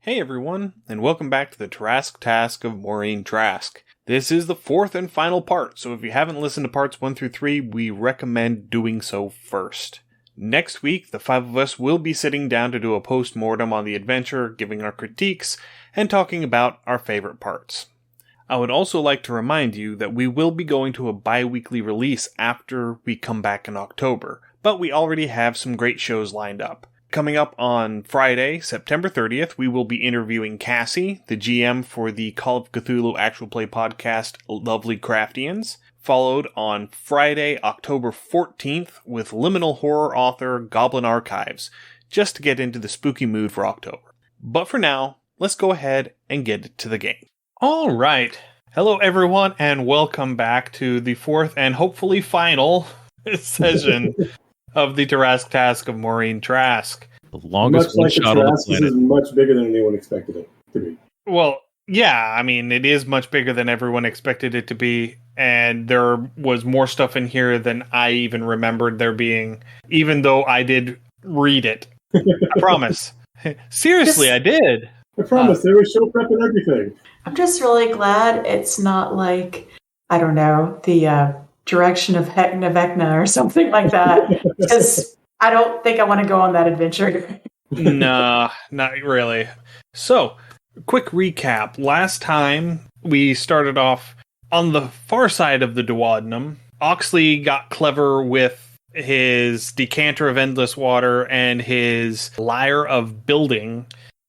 Hey everyone, and welcome back to the Trask Task of Maureen Trask. This is the fourth and final part, so if you haven't listened to parts 1 through 3, we recommend doing so first. Next week, the five of us will be sitting down to do a post-mortem on the adventure, giving our critiques, and talking about our favorite parts. I would also like to remind you that we will be going to a bi-weekly release after we come back in October, but we already have some great shows lined up. Coming up on Friday, September 30th, we will be interviewing Cassie, the GM for the Call of Cthulhu actual play podcast Lovely Craftians, followed on Friday, October 14th with liminal horror author Goblin Archives, just to get into the spooky mood for October. But for now, let's go ahead and get to the game. All right. Hello, everyone, and welcome back to the fourth and hopefully final session of the Trask Task of Maureen Trask. The longest one shot on the planet. This is much bigger than anyone expected it to be. Well, yeah, I mean, it is much bigger than everyone expected it to be, and there was more stuff in here than I even remembered there being, even though I did read it. I promise. Seriously, I did. I promise, there was show prep and everything. I'm just really glad it's not like, I don't know, the direction of Hecna Vecna or something like that. Because I don't think I want to go on that adventure. Nah, not really. So, quick recap. Last time we started off on the far side of the duodenum. Oxley got clever with his decanter of endless water and his lyre of building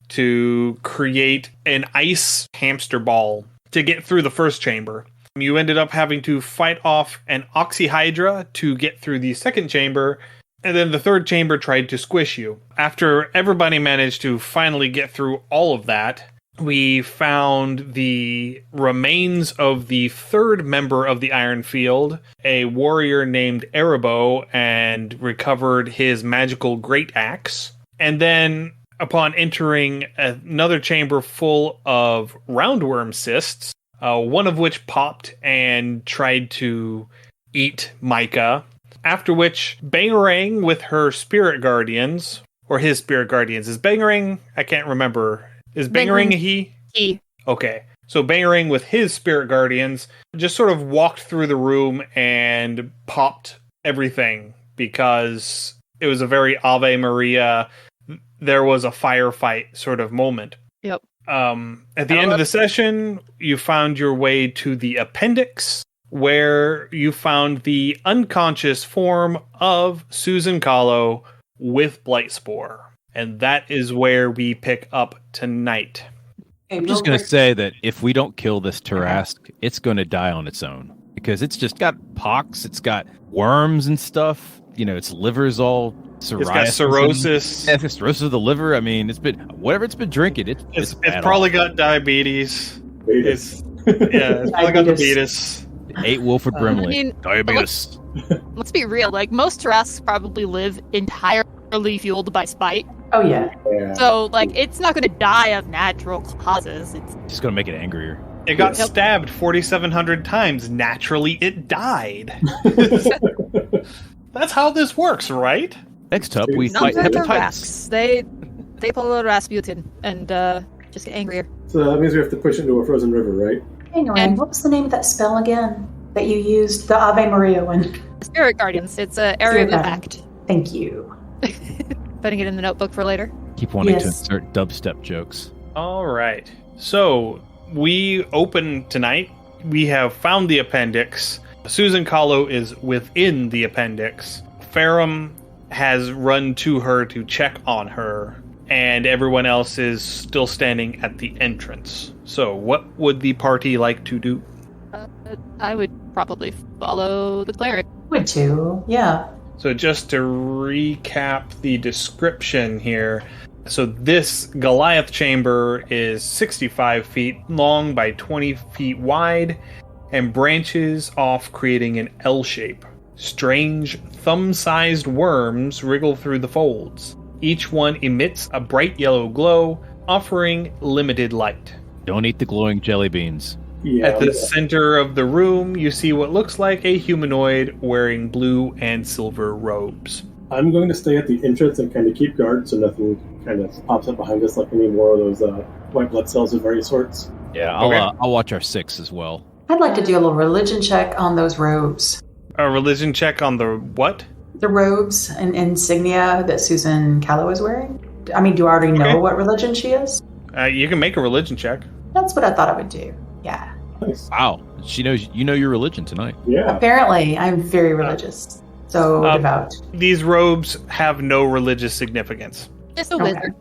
to create an ice hamster ball to get through the first chamber. You ended up having to fight off an oxyhydra to get through the second chamber, and then the third chamber tried to squish you. After everybody managed to finally get through all of that, we found the remains of the third member of the Iron Field, a warrior named Erebo, and recovered his magical great axe. And then upon entering another chamber full of roundworm cysts, one of which popped and tried to eat Mica, after which Bangarang with her spirit guardians, or his spirit guardians. Is Bangarang? I can't remember. Is Bangarang a he? He. Okay. So Bangarang with his spirit guardians just sort of walked through the room and popped everything because it was a very Ave Maria, there was a firefight sort of moment. Yep. At the end of the session, you found your way to the appendix, where you found the unconscious form of Suzen Khahlo with Blightspore. And that is where we pick up tonight. I'm just going to say that if we don't kill this Trask, it's going to die on its own. Because it's just got pox, it's got worms and stuff. You know, its liver's all psoriasis. It's got cirrhosis. Yeah, cirrhosis of the liver. I mean, it's been whatever it's been drinking. It's probably got diabetes. It's probably got diabetes. 8 Wilford Brimley. I mean, diabetes. Let's be real. Like, most Trasks probably live entirely fueled by spite. Oh, yeah. So, like, it's not going to die of natural causes. It's just going to make it angrier. It got stabbed 4,700 times. Naturally, it died. That's how this works, right? Next up, we None fight of them are hepatitis. Rasks. They follow Rasputin and just get angrier. So that means we have to push into a frozen river, right? Hang on, what was the name of that spell again that you used? The Ave Maria one. Spirit Guardians. It's an area of impact. Thank you. Putting it in the notebook for later. Keep wanting to insert dubstep jokes. All right. So, we open tonight. We have found the appendix. Suzen Khahlo is within the appendix. Ferrum has run to her to check on her, and everyone else is still standing at the entrance. So, what would the party like to do? I would probably follow the cleric. Would too, yeah. So, just to recap the description here. So, this Goliath chamber is 65 feet long by 20 feet wide, and branches off, creating an L shape. Strange, thumb-sized worms wriggle through the folds. Each one emits a bright yellow glow, offering limited light. Don't eat the glowing jelly beans. Yeah, At the center of the room, you see what looks like a humanoid wearing blue and silver robes. I'm going to stay at the entrance and kind of keep guard so nothing and it pops up behind us like we need more of those white blood cells of various sorts. Yeah, I'll watch our 6 as well. I'd like to do a little religion check on those robes. A religion check on the what? The robes and insignia that Suzen Khahlo is wearing. I mean, do I already know what religion she is? You can make a religion check. That's what I thought I would do. Yeah. Nice. Wow, she knows you know your religion tonight. Yeah. Apparently, I'm very religious. So devout. These robes have no religious significance. Just a wizard.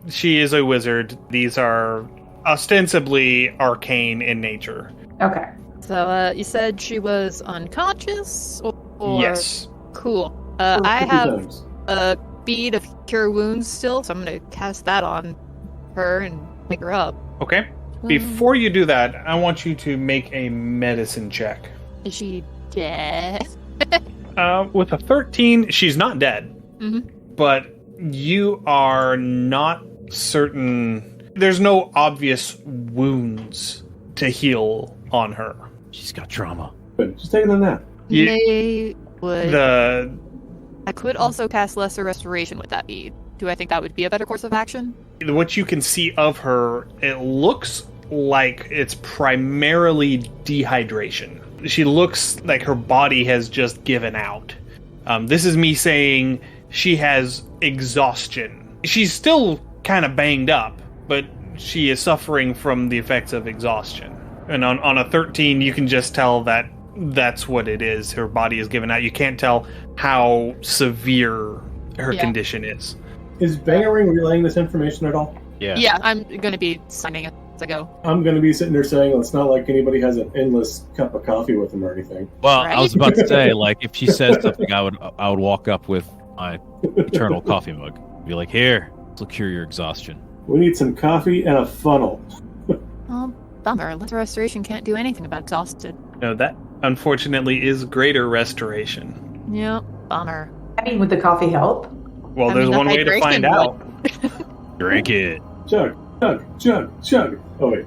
She is a wizard. These are ostensibly arcane in nature. Okay. So you said she was unconscious? Or... Yes. Cool. For I 50 have times. a bead of cure wounds still, so I'm going to cast that on her and wake her up. Okay. Before you do that, I want you to make a medicine check. Is she dead? With a 13, she's not dead. Mm-hmm. But you are not certain. There's no obvious wounds to heal on her. She's got trauma. Good. Just taking a nap. They would. I could also cast Lesser Restoration with that bead. Do I think that would be a better course of action? What you can see of her, it looks like it's primarily dehydration. She looks like her body has just given out. This is me saying she has exhaustion. She's still kind of banged up, but she is suffering from the effects of exhaustion. And on a 13, you can just tell that that's what it is. Her body is given out. You can't tell how severe her condition is. Is Bangarang relaying this information at all? Yeah. Yeah, I'm going to be signing it as I go. I'm going to be sitting there saying, well, it's not like anybody has an endless cup of coffee with them or anything. Well, Right? I was about to say, like, if she says something, I would walk up with my eternal coffee mug. Be like, here, this will cure your exhaustion. We need some coffee and a funnel. Oh, bummer. Lesser Restoration can't do anything about exhausted. No, that unfortunately is greater restoration. Yep, bummer. I mean, would the coffee help? Well, I there's mean, one the way to hydration find out. Drink it. Chug, chug, chug, chug. Oh, wait.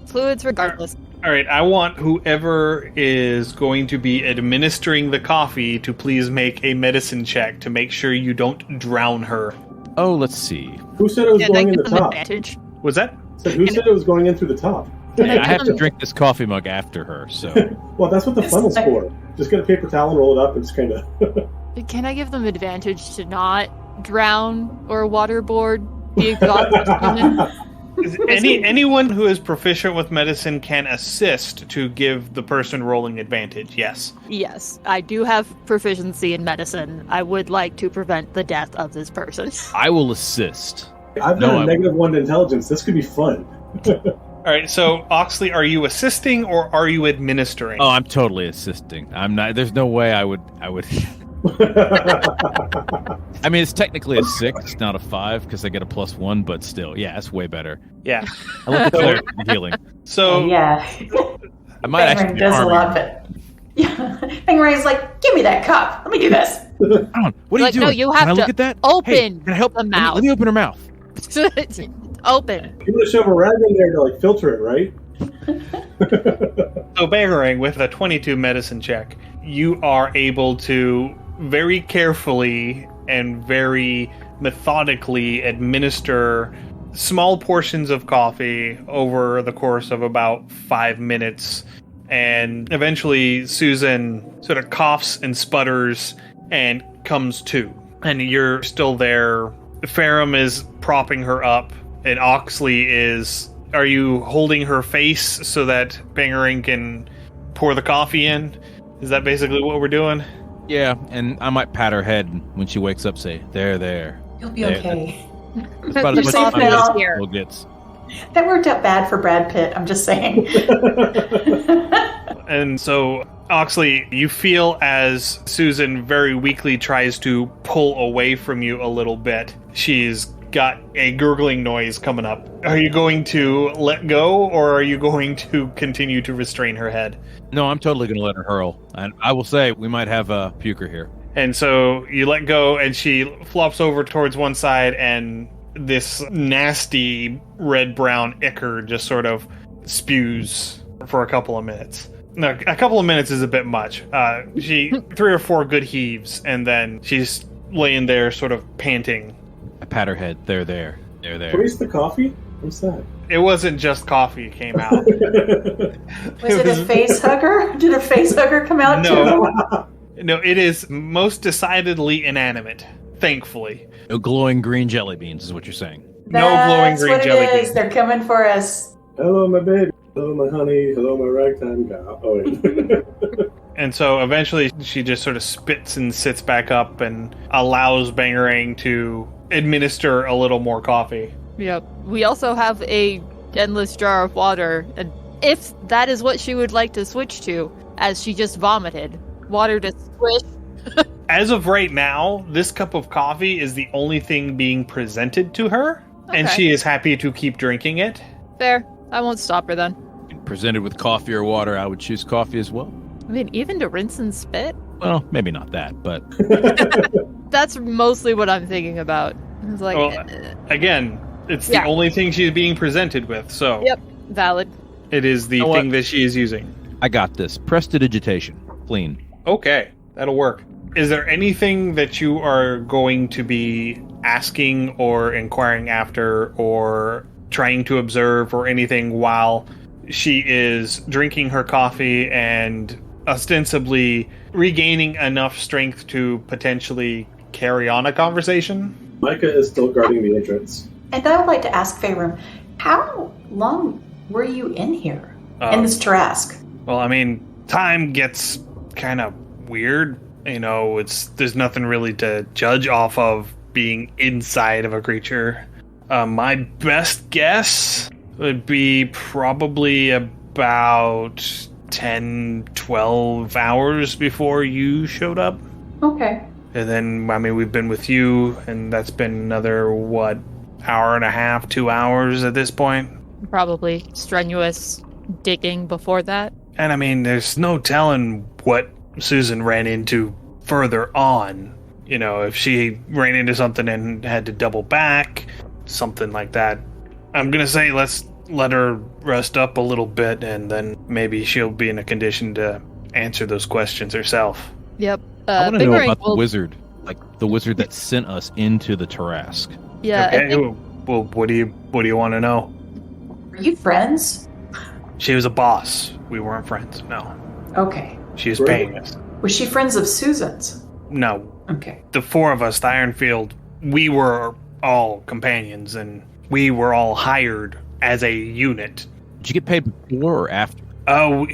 Fluids regardless. All right, I want whoever is going to be administering the coffee to please make a medicine check to make sure you don't drown her. Oh, let's see. Who said it was Can I going in give the them top? advantage? Was that? Who said it was going in through the top? I have to drink this coffee mug after her, so... Well, that's what the funnel's for. Just get a paper towel and roll it up and just kind of... Can I give them advantage to not drown or waterboard the exhausted human? Anyone who is proficient with medicine can assist to give the person rolling advantage, yes. Yes, I do have proficiency in medicine. I would like to prevent the death of this person. I will assist. I've got a -1 to intelligence. This could be fun. All right, so Oxley, are you assisting or are you administering? Oh, I'm totally assisting. I'm not... There's no way I would... I mean, it's technically a 6, not a 5, because I get a +1, but still, yeah, it's way better. Yeah. I look at the healing. So yeah. I might actually Bangarang be does a arming. lot of it. Yeah. Bangarang's like, give me that cup. Let me do this. Hold on. What are Like, you no, doing? you have Can I to look at that? open Hey, can I help? the Let mouth. me open her mouth. Open. You want to shove a rag in there to, like, filter it, right? So Bangarang, with a 22 medicine check, you are able to very carefully and very methodically administer small portions of coffee over the course of about 5 minutes. And eventually Susan sort of coughs and sputters and comes to. And you're still there. Ferrum is propping her up, and Oxley is... Are you holding her face so that Bangarang can pour the coffee in? Is that basically what we're doing? Yeah, and I might pat her head when she wakes up, say, there. You'll be There. okay. It's about You're as much safe time as now. a girl gets. That worked out bad for Brad Pitt, I'm just saying. And so, Oxley, you feel as Susan very weakly tries to pull away from you a little bit. She's got a gurgling noise coming up. Are you going to let go, or are you going to continue to restrain her head? No, I'm totally going to let her hurl. And I will say, we might have a puker here. And so you let go, and she flops over towards one side, and this nasty red-brown ichor just sort of spews for a couple of minutes. No, a couple of minutes is a bit much. She 3 or 4 good heaves, and then she's laying there sort of panting. I pat her head. They're there. They're there. Where's the coffee? What's that? It wasn't just coffee came out. Was it a face hugger? Did a face hugger come out No. No, it is most decidedly inanimate, thankfully. No glowing green jelly beans is what you're saying. No glowing That's green what jelly it is. beans. They're coming for us. Hello, my baby. Hello, my honey. Hello, my ragtime gal. Oh, wait. And so eventually she just sort of spits and sits back up and allows Bangarang to administer a little more coffee. Yep. We also have a endless jar of water, and if that is what she would like to switch to, as she just vomited, water to squish. As of right now, this cup of coffee is the only thing being presented to her, and Okay. she is happy to keep drinking it. Fair. I won't stop her then. Presented with coffee or water, I would choose coffee as well. I mean, even to rinse and spit? Well, maybe not that, but That's mostly what I'm thinking about. It's like, Well, again, it's the Yeah. only thing she's being presented with, so Yep. Valid. it is the You know thing what? that she is using. I got this. Prestidigitation. Clean. Okay, that'll work. Is there anything that you are going to be asking or inquiring after or trying to observe or anything while she is drinking her coffee and ostensibly regaining enough strength to potentially carry on a conversation? Mica is still guarding the entrance. And I would like to ask Faerun, how long were you in here? In Um, this Trask? Well, I mean, time gets kind of weird. You know, there's nothing really to judge off of being inside of a creature. My best guess would be probably about 10, 12 hours before you showed up. Okay. And then, I mean, we've been with you, and that's been another, hour and a half, 2 hours at this point. Probably strenuous digging before that. And I mean, there's no telling what Susan ran into further on. You know, if she ran into something and had to double back, something like that. I'm gonna say let's let her rest up a little bit, and then maybe she'll be in a condition to answer those questions herself. Yep. I want to know Bangarang about the will- wizard. Like, the wizard that sent us into the Tarask. Yeah, I Okay. think- Well, what do you want to know? Are you friends? She was a boss. We weren't friends. No, Okay. she was Right. paying us. Was she friends of Susan's? No, Okay. the four of us, the Ironfield, we were all companions, and we were all hired as a unit. Did you get paid before or after?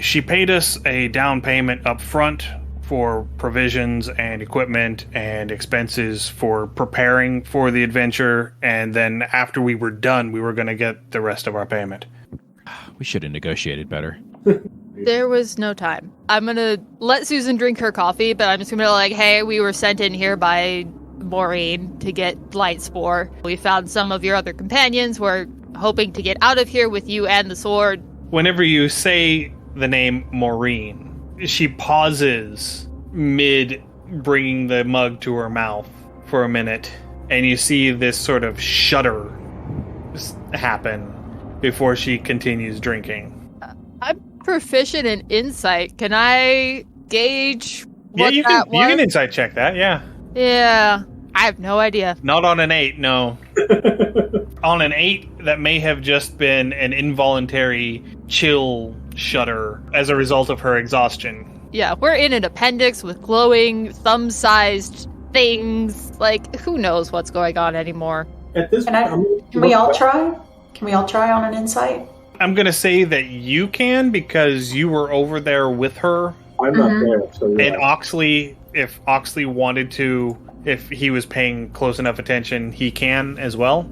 She paid us a down payment up front for provisions and equipment and expenses for preparing for the adventure, and then after we were done, we were going to get the rest of our payment. We should have negotiated better. There was no time. I'm gonna let Susan drink her coffee, but I'm just gonna be like, hey, we were sent in here by Maureen to get Blightspore. We found some of your other companions. We're hoping to get out of here with you and the sword. Whenever you say the name Maureen, she pauses mid bringing the mug to her mouth for a minute, and you see this sort of shudder happen before she continues drinking. I'm proficient in insight. Can I gauge what you that was? can insight check that, yeah. Yeah, I have no idea. Not on an 8, no. On an 8, that may have just been an involuntary chill shudder as a result of her exhaustion. Yeah, we're in an appendix with glowing, thumb-sized things. Like, who knows what's going on anymore? At this point, Can we all try? Can we all try on an insight? I'm going to say that you can because you were over there with her. I'm not Mhm. there, so yeah. And Oxley, if Oxley wanted to, if he was paying close enough attention, he can as well.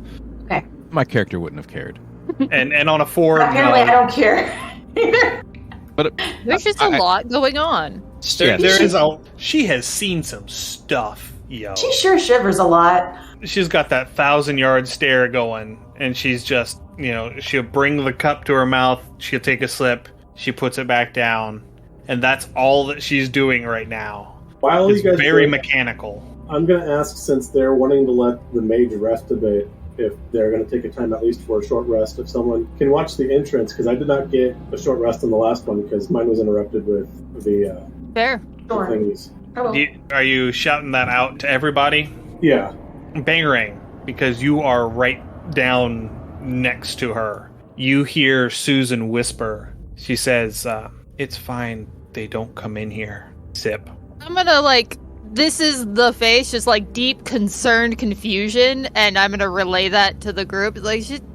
My character wouldn't have cared. And on a 4, Apparently, I no. don't care. But There's just a lot going on. There is she has seen some stuff, yo. She sure shivers a lot. She's got that 1,000-yard stare going, and she's just, she'll bring the cup to her mouth, she'll take a sip, she puts it back down, and that's all that she's doing right now. While It's you guys very drink, mechanical. I'm going to ask, since they're wanting to let the mage rest a bit, if they're going to take a time at least for a short rest, if someone can watch the entrance, because I did not get a short rest on the last one because mine was interrupted with the Fair. Sure. thingies. I will. Are you shouting that out to everybody? Yeah. Bangarang, because you are right down next to her. You hear Susan whisper. She says, it's fine. They don't come in here. Sip. I'm gonna, this is the face, just, deep, concerned confusion, and I'm gonna relay that to the group.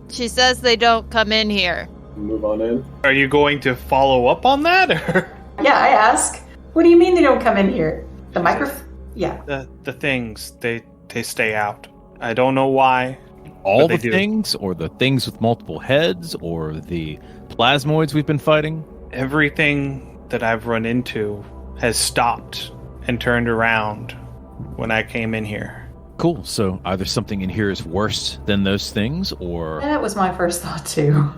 She says they don't come in here. Move on in. Are you going to follow up on that? Or? Yeah, I ask. What do you mean they don't come in here? The microphone? Yeah. The things, they stay out. I don't know why. All the things, or the things with multiple heads, or the plasmoids we've been fighting? Everything that I've run into has stopped and turned around when I came in here. Cool. So either something in here is worse than those things, or... That was my first thought, too.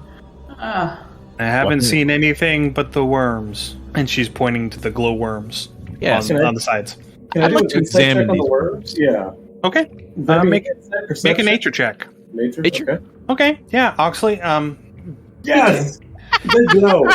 I haven't seen anything but the worms. And she's pointing to the glowworms on the sides. Can I do like to examine check on these the worms? Yeah. Okay. Make a nature check. Nature? Okay. Yeah, Oxley. Yes! Good joke.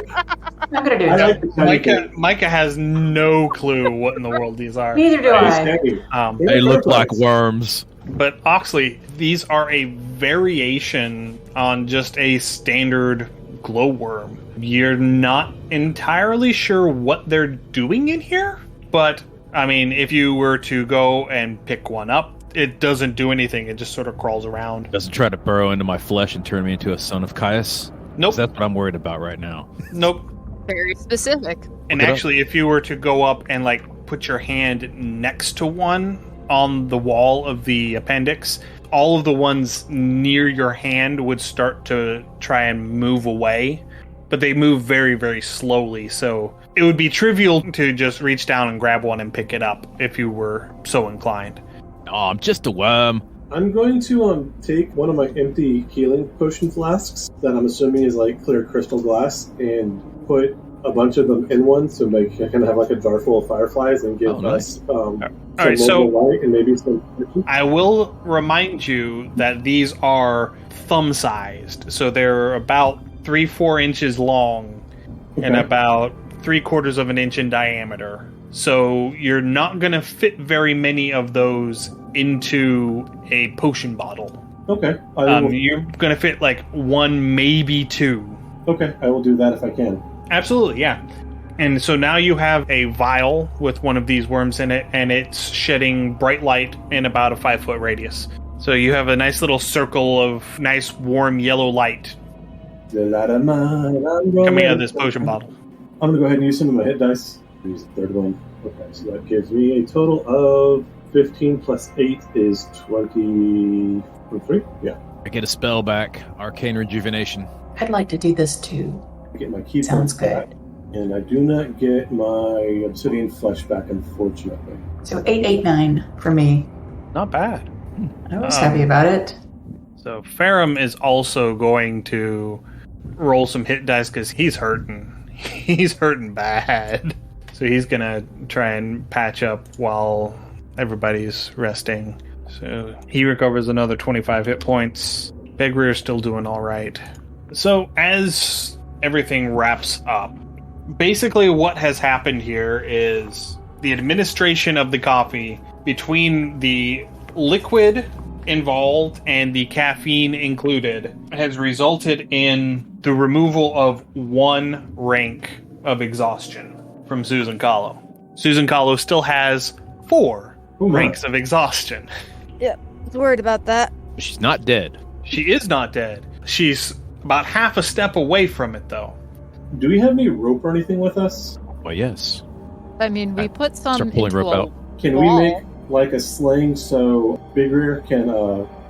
I'm going to do it. Micah has no clue what in the world these are. Neither do I. They look like worms. But Oxley, these are a variation on just a standard glowworm. You're not entirely sure what they're doing in here, but I mean, if you were to go and pick one up, it doesn't do anything. It just sort of crawls around. Doesn't try to burrow into my flesh and turn me into a son of Caius? Nope. That's what I'm worried about right now. Nope. Very specific. And actually, if you were to go up and put your hand next to one on the wall of the appendix, all of the ones near your hand would start to try and move away, but they move very, very slowly. So it would be trivial to just reach down and grab one and pick it up if you were so inclined. Oh, I'm just a worm. I'm going to take one of my empty healing potion flasks that I'm assuming is clear crystal glass and put a bunch of them in one, so I kind of have a jar full of fireflies and give us Alright, so light and maybe some. I will remind you that these are thumb-sized, so they're about 3-4 inches long and about 3/4 of an inch in diameter. So you're not going to fit very many of those into a potion bottle. Okay. You're going to fit one, maybe two. Okay, I will do that if I can. Absolutely, yeah. And so now you have a vial with one of these worms in it, and it's shedding bright light in about a 5-foot radius. So you have a nice little circle of nice, warm yellow light coming out of this potion bottle. I'm going to go ahead and use some of my hit dice. Use the third one. Okay, so that gives me a total of 15 plus 8 is 23. Yeah. I get a spell back. Arcane Rejuvenation. I'd like to do this too. I get my key Sounds points back. And I do not get my obsidian flesh back, unfortunately. So 889 for me. Not bad. I was happy about it. So Ferrum is also going to roll some hit dice because he's hurting. He's hurting bad. So he's going to try and patch up while everybody's resting. So he recovers another 25 hit points. Begrir's still doing all right. So as everything wraps up, basically what has happened here is the administration of the coffee between the liquid involved and the caffeine included has resulted in the removal of 1 rank of exhaustion from Suzen Khahlo. Suzen Khahlo still has 4 ranks of exhaustion. Yep, I was worried about that. She's not dead. She is not dead. She's about half a step away from it, though. Do we have any rope or anything with us? Well, yes. I mean, we put some Start pulling into rope a out. Can wall. we make a sling so Big Rear can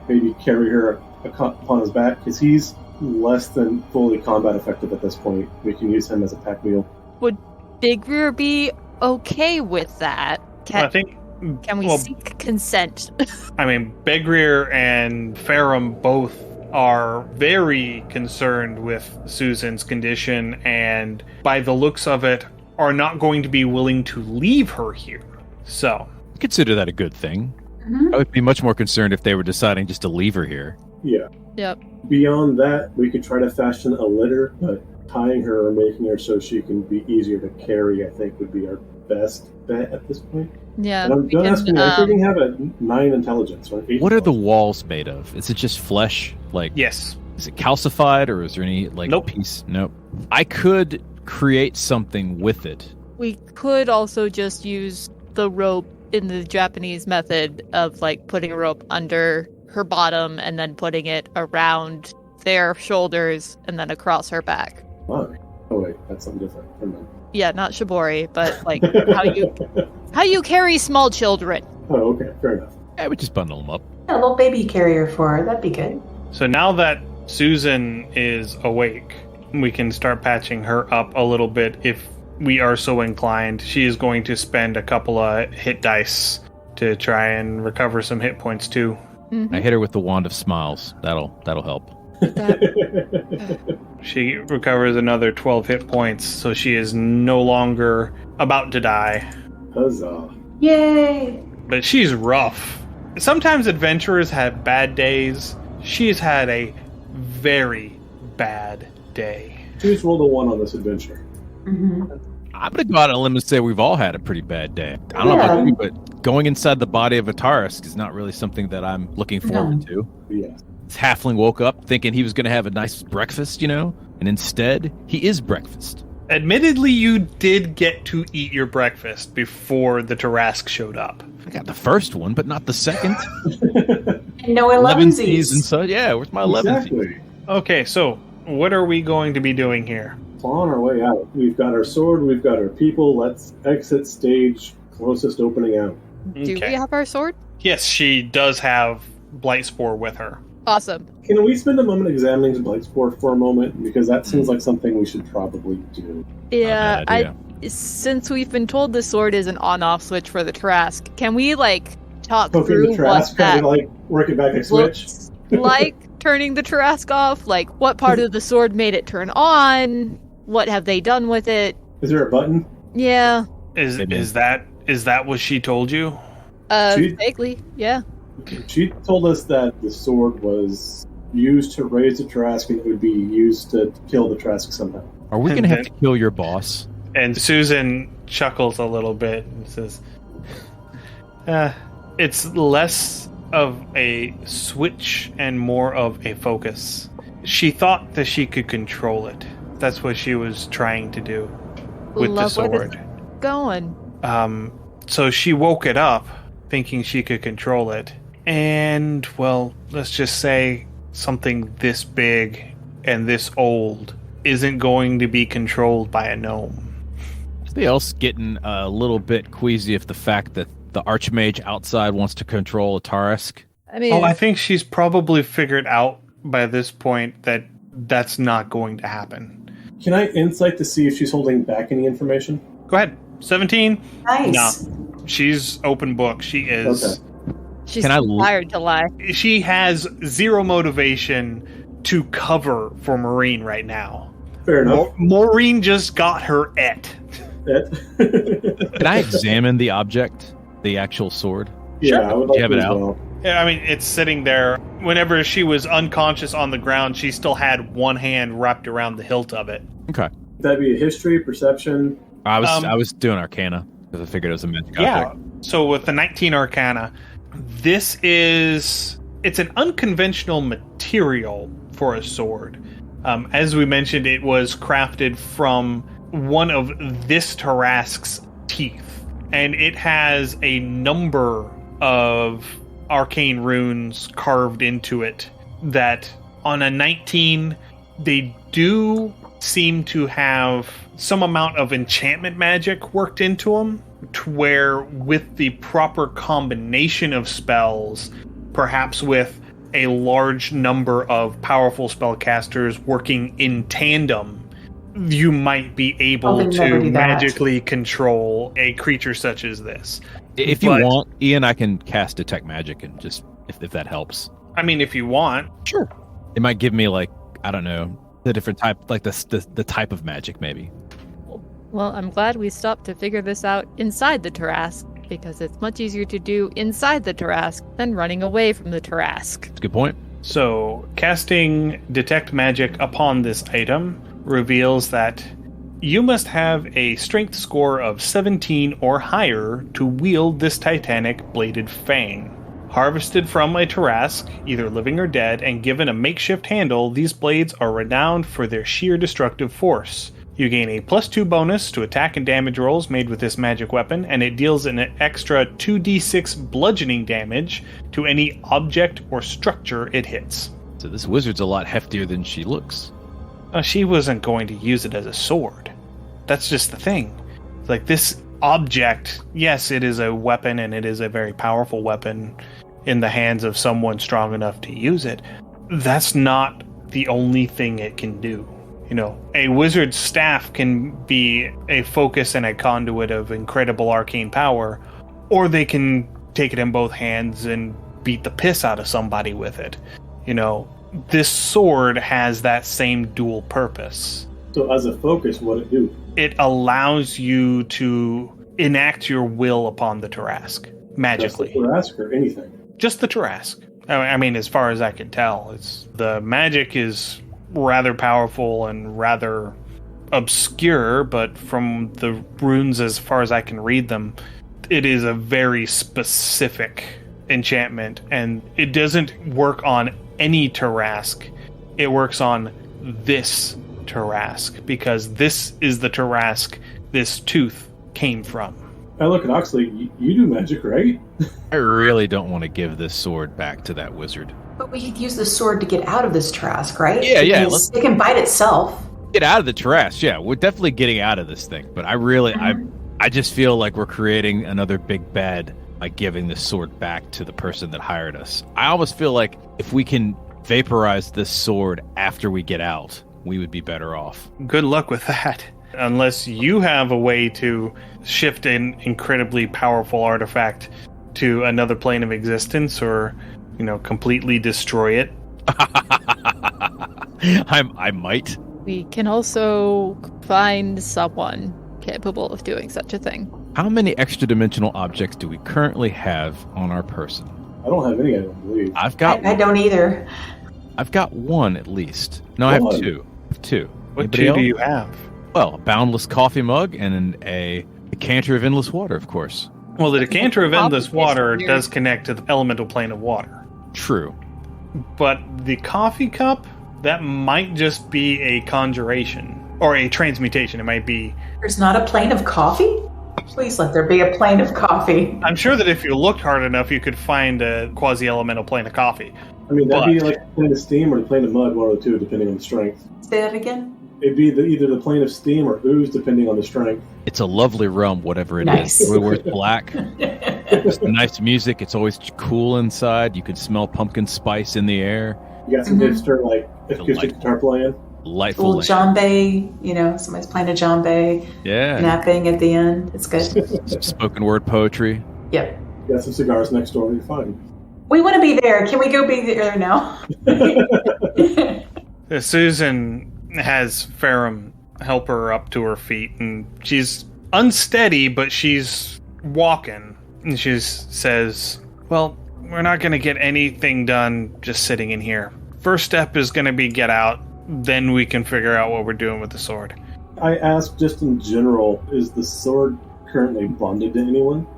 maybe carry her upon his back? Because he's less than fully combat effective at this point. We can use him as a pack mule. Would Big Rear be okay with that? Can we seek consent? I mean, Begrir and Ferrum both are very concerned with Susan's condition, and by the looks of it, are not going to be willing to leave her here. So, Consider that a good thing. Mm-hmm. I would be much more concerned if they were deciding just to leave her here. Yeah. Yep. Beyond that, we could try to fashion a litter, but tying her or making her so she can be easier to carry, I think, would be our best bet at this point. Yeah. And I'm don't ask me, I freaking have a 9 intelligence, right? What are the walls made of? Is it just flesh? Like, Yes. is it calcified, or is there any Nope. piece? Nope. I could create something with it. We could also just use the rope in the Japanese method of putting a rope under her bottom and then putting it around their shoulders and then across her back. Why? Oh wait, that's something different. Never mind. Yeah, not shibori, but how you carry small children. Oh, okay, fair enough. I would just bundle them up. Yeah, a little baby carrier for her. That'd be good. So now that Susan is awake, we can start patching her up a little bit if we are so inclined. She is going to spend a couple of hit dice to try and recover some hit points too. Mm-hmm. I hit her with the wand of smiles. That'll help. She recovers another 12 hit points, so she is no longer about to die. Huzzah. Yay! But she's rough. Sometimes adventurers have bad days. She's had a very bad day. She just rolled a 1 on this adventure. Mm-hmm. I'm going to go out on a limb and say we've all had a pretty bad day. I don't know about you, but going inside the body of a Tarisk is not really something that I'm looking forward to. Yeah. This halfling woke up thinking he was going to have a nice breakfast, and instead, he is breakfast. Admittedly, you did get to eat your breakfast before the Tarask showed up. I got the first one, but not the second. No 11sies. And so, yeah, where's my 11sies? Exactly. Okay, so what are we going to be doing here? On our way out. We've got our sword, we've got our people. Let's exit stage closest opening out. Do we have our sword? Yes, she does have Blightspore with her. Awesome. Can we spend a moment examining Blightspore for a moment? Because that seems like something we should probably do. Yeah, Not a bad idea. Since we've been told the sword is an on-off switch for the Tarask, can we talk Poking through the what trash, kind that of work it back a switch. looks like turning the Tarask off? What part of the sword made it turn on? What have they done with it? Is there a button? Yeah. Is that what she told you? Vaguely, yeah. She told us that the sword was used to raise the Tarask and it would be used to kill the Tarask somehow. Are we going to have to kill your boss? And Susan chuckles a little bit and says, it's less of a switch and more of a focus. She thought that she could control it. That's what she was trying to do with the sword. Going. So she woke it up thinking she could control it. And, well, let's just say something this big and this old isn't going to be controlled by a gnome. Somebody else getting a little bit queasy of the fact that the Archmage outside wants to control a Tarisk? I mean, I think she's probably figured out by this point that that's not going to happen. Can I insight to see if she's holding back any information? Go ahead. 17? Nice. No. She's open book. She is. Okay. she's Can I too tired to lie. She has zero motivation to cover for Maureen right now. Fair enough. Maureen just got her et. Can I examine the object, the actual sword? Yeah, I would like You have to it as out? well. Yeah, I mean, it's sitting there. Whenever she was unconscious on the ground, she still had one hand wrapped around the hilt of it. Okay. That'd be a history, perception. I was doing Arcana because I figured it was a magic Yeah. object. So with the 19 Arcana, it's an unconventional material for a sword. As we mentioned, it was crafted from one of this Tarask's teeth, and it has a number of arcane runes carved into it that on a 19, they do seem to have some amount of enchantment magic worked into them, to where with the proper combination of spells, perhaps with a large number of powerful spellcasters working in tandem, you might be able to magically control a creature such as this. If you want, Ian, I can cast Detect Magic and just, if that helps. I mean, if you want. Sure. It might give me, I don't know, the different type, the type of magic, maybe. Well, I'm glad we stopped to figure this out inside the Tarask, because it's much easier to do inside the Tarask than running away from the Tarask. That's a good point. So, casting Detect Magic upon this item reveals that You must have a strength score of 17 or higher to wield this titanic bladed fang. Harvested from a Tarrasque, either living or dead, and given a makeshift handle, these blades are renowned for their sheer destructive force. You gain a +2 bonus to attack and damage rolls made with this magic weapon, and it deals an extra 2d6 bludgeoning damage to any object or structure it hits. So this wizard's a lot heftier than she looks. She wasn't going to use it as a sword. That's just the thing. Like, this object, yes, it is a weapon, and it is a very powerful weapon in the hands of someone strong enough to use it. That's not the only thing it can do. You know, a wizard's staff can be a focus and a conduit of incredible arcane power, or they can take it in both hands and beat the piss out of somebody with it. You know, this sword has that same dual purpose. So as a focus, what it do? It allows you to enact your will upon the Tarrasque magically. Just the Tarrasque or anything? Just the Tarrasque. I mean, as far as I can tell, the magic is rather powerful and rather obscure, but from the runes, as far as I can read them, it is a very specific enchantment, and it doesn't work on any Tarrasque. It works on this Tarrasque, because this is the Tarrasque this tooth came from. I look at Oxley, you do magic, right? I really don't want to give this sword back to that wizard. But we could use the sword to get out of this Tarrasque, right? Yeah. It can bite itself. Get out of the Tarrasque. Yeah, we're definitely getting out of this thing. But I just feel like we're creating another big bad by giving this sword back to the person that hired us. I almost feel like if we can vaporize this sword after we get out, we would be better off. Good luck with that. Unless you have a way to shift an incredibly powerful artifact to another plane of existence, or, you know, completely destroy it. I might. We can also find someone capable of doing such a thing. How many extra dimensional objects do we currently have on our person? I don't have any, I don't believe. I don't either. I've got one at least. No, I have two. What Anybody two else? do you have? Well, a boundless coffee mug and a decanter of endless water, of course. Well, the decanter of endless water does connect to the elemental plane of water. True. But the coffee cup, that might just be a conjuration. Or a transmutation. It might be... There's not a plane of coffee? Please let there be a plane of coffee. I'm sure that if you looked hard enough, you could find a quasi-elemental plane of coffee. I mean, that'd be like a plane of steam or a plane of mud, one of the two, depending on the strength. Say that again? It'd be either the plane of steam or ooze, depending on the strength. It's a lovely rum, whatever it Nice. is. Where it's black. It's nice music. It's always cool inside. You can smell pumpkin spice in the air. You got some hipster, like, acoustic guitar playing. Delightful. Little djembe, somebody's playing a djembe, Yeah. napping at the end. It's good. Some spoken word poetry. Yep. You got some cigars next door, you're fine. We want to be there. Can we go be there now? Susan has Ferrum help her up to her feet, and she's unsteady, but she's walking. And she says, well, we're not going to get anything done just sitting in here. First step is going to be get out. Then we can figure out what we're doing with the sword. I asked just in general, is the sword currently bonded to anyone?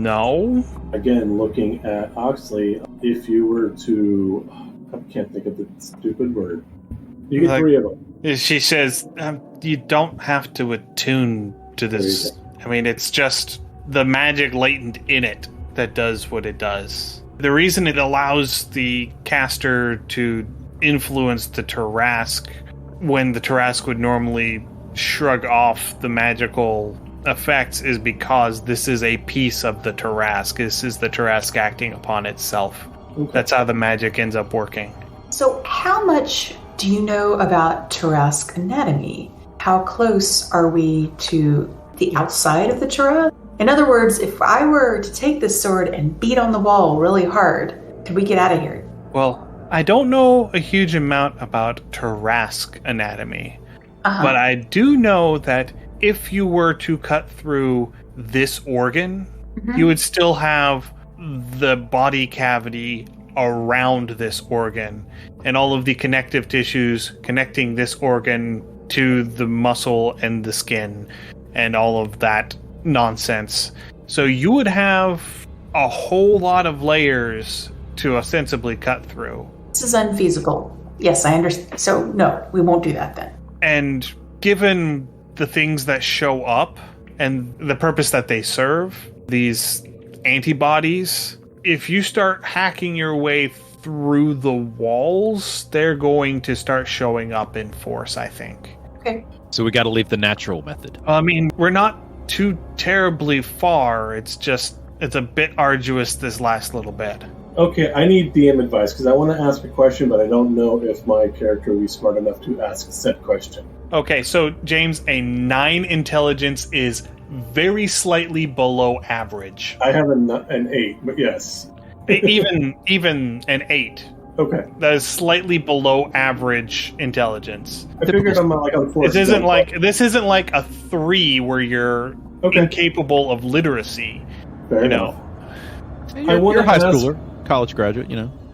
No. Again, looking at Oxley, if you were to... I can't think of the stupid word. You get three of them. She says, you don't have to attune to this. I mean, it's just the magic latent in it that does what it does. The reason it allows the caster to influence the Tarrasque when the Tarrasque would normally shrug off the magical effects is because this is a piece of the Tarrasque. This is the Tarrasque acting upon itself. Okay. That's how the magic ends up working. So how much do you know about Tarrasque anatomy? How close are we to the outside of the Tarrasque? In other words, if I were to take this sword and beat on the wall really hard, could we get out of here? Well, I don't know a huge amount about Tarrasque anatomy, but I do know that if you were to cut through this organ, you would still have the body cavity around this organ and all of the connective tissues connecting this organ to the muscle and the skin and all of that nonsense. So you would have a whole lot of layers to ostensibly cut through. This is unfeasible. Yes, I understand. So, no, we won't do that then. And given the things that show up and the purpose that they serve, these antibodies, if you start hacking your way through the walls, they're going to start showing up in force, I think. Okay. So we got to leave the natural method. I mean, we're not too terribly far. It's a bit arduous this last little bit. Okay, I need DM advice, because I want to ask a question, but I don't know if my character will be smart enough to ask said question. Okay, so James, a 9 intelligence is very slightly below average. I have an 8, but yes. even an 8. Okay. That is slightly below average intelligence. I figured I'm like on 4. This isn't like a 3 where you're incapable of literacy. Fair enough. You're a high schooler, college graduate,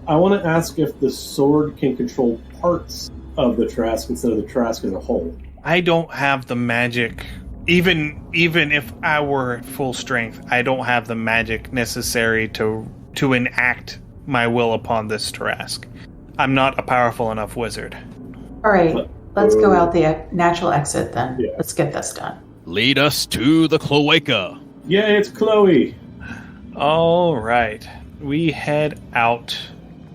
I want to ask if the sword can control parts of the Trask instead of the Trask as a whole. I don't have the magic. Even if I were at full strength, I don't have the magic necessary to enact my will upon this Trask. I'm not a powerful enough wizard. All right, let's go out the natural exit then. Yeah. Let's get this done. Lead us to the cloaca. Yeah, it's Chloe. All right, we head out.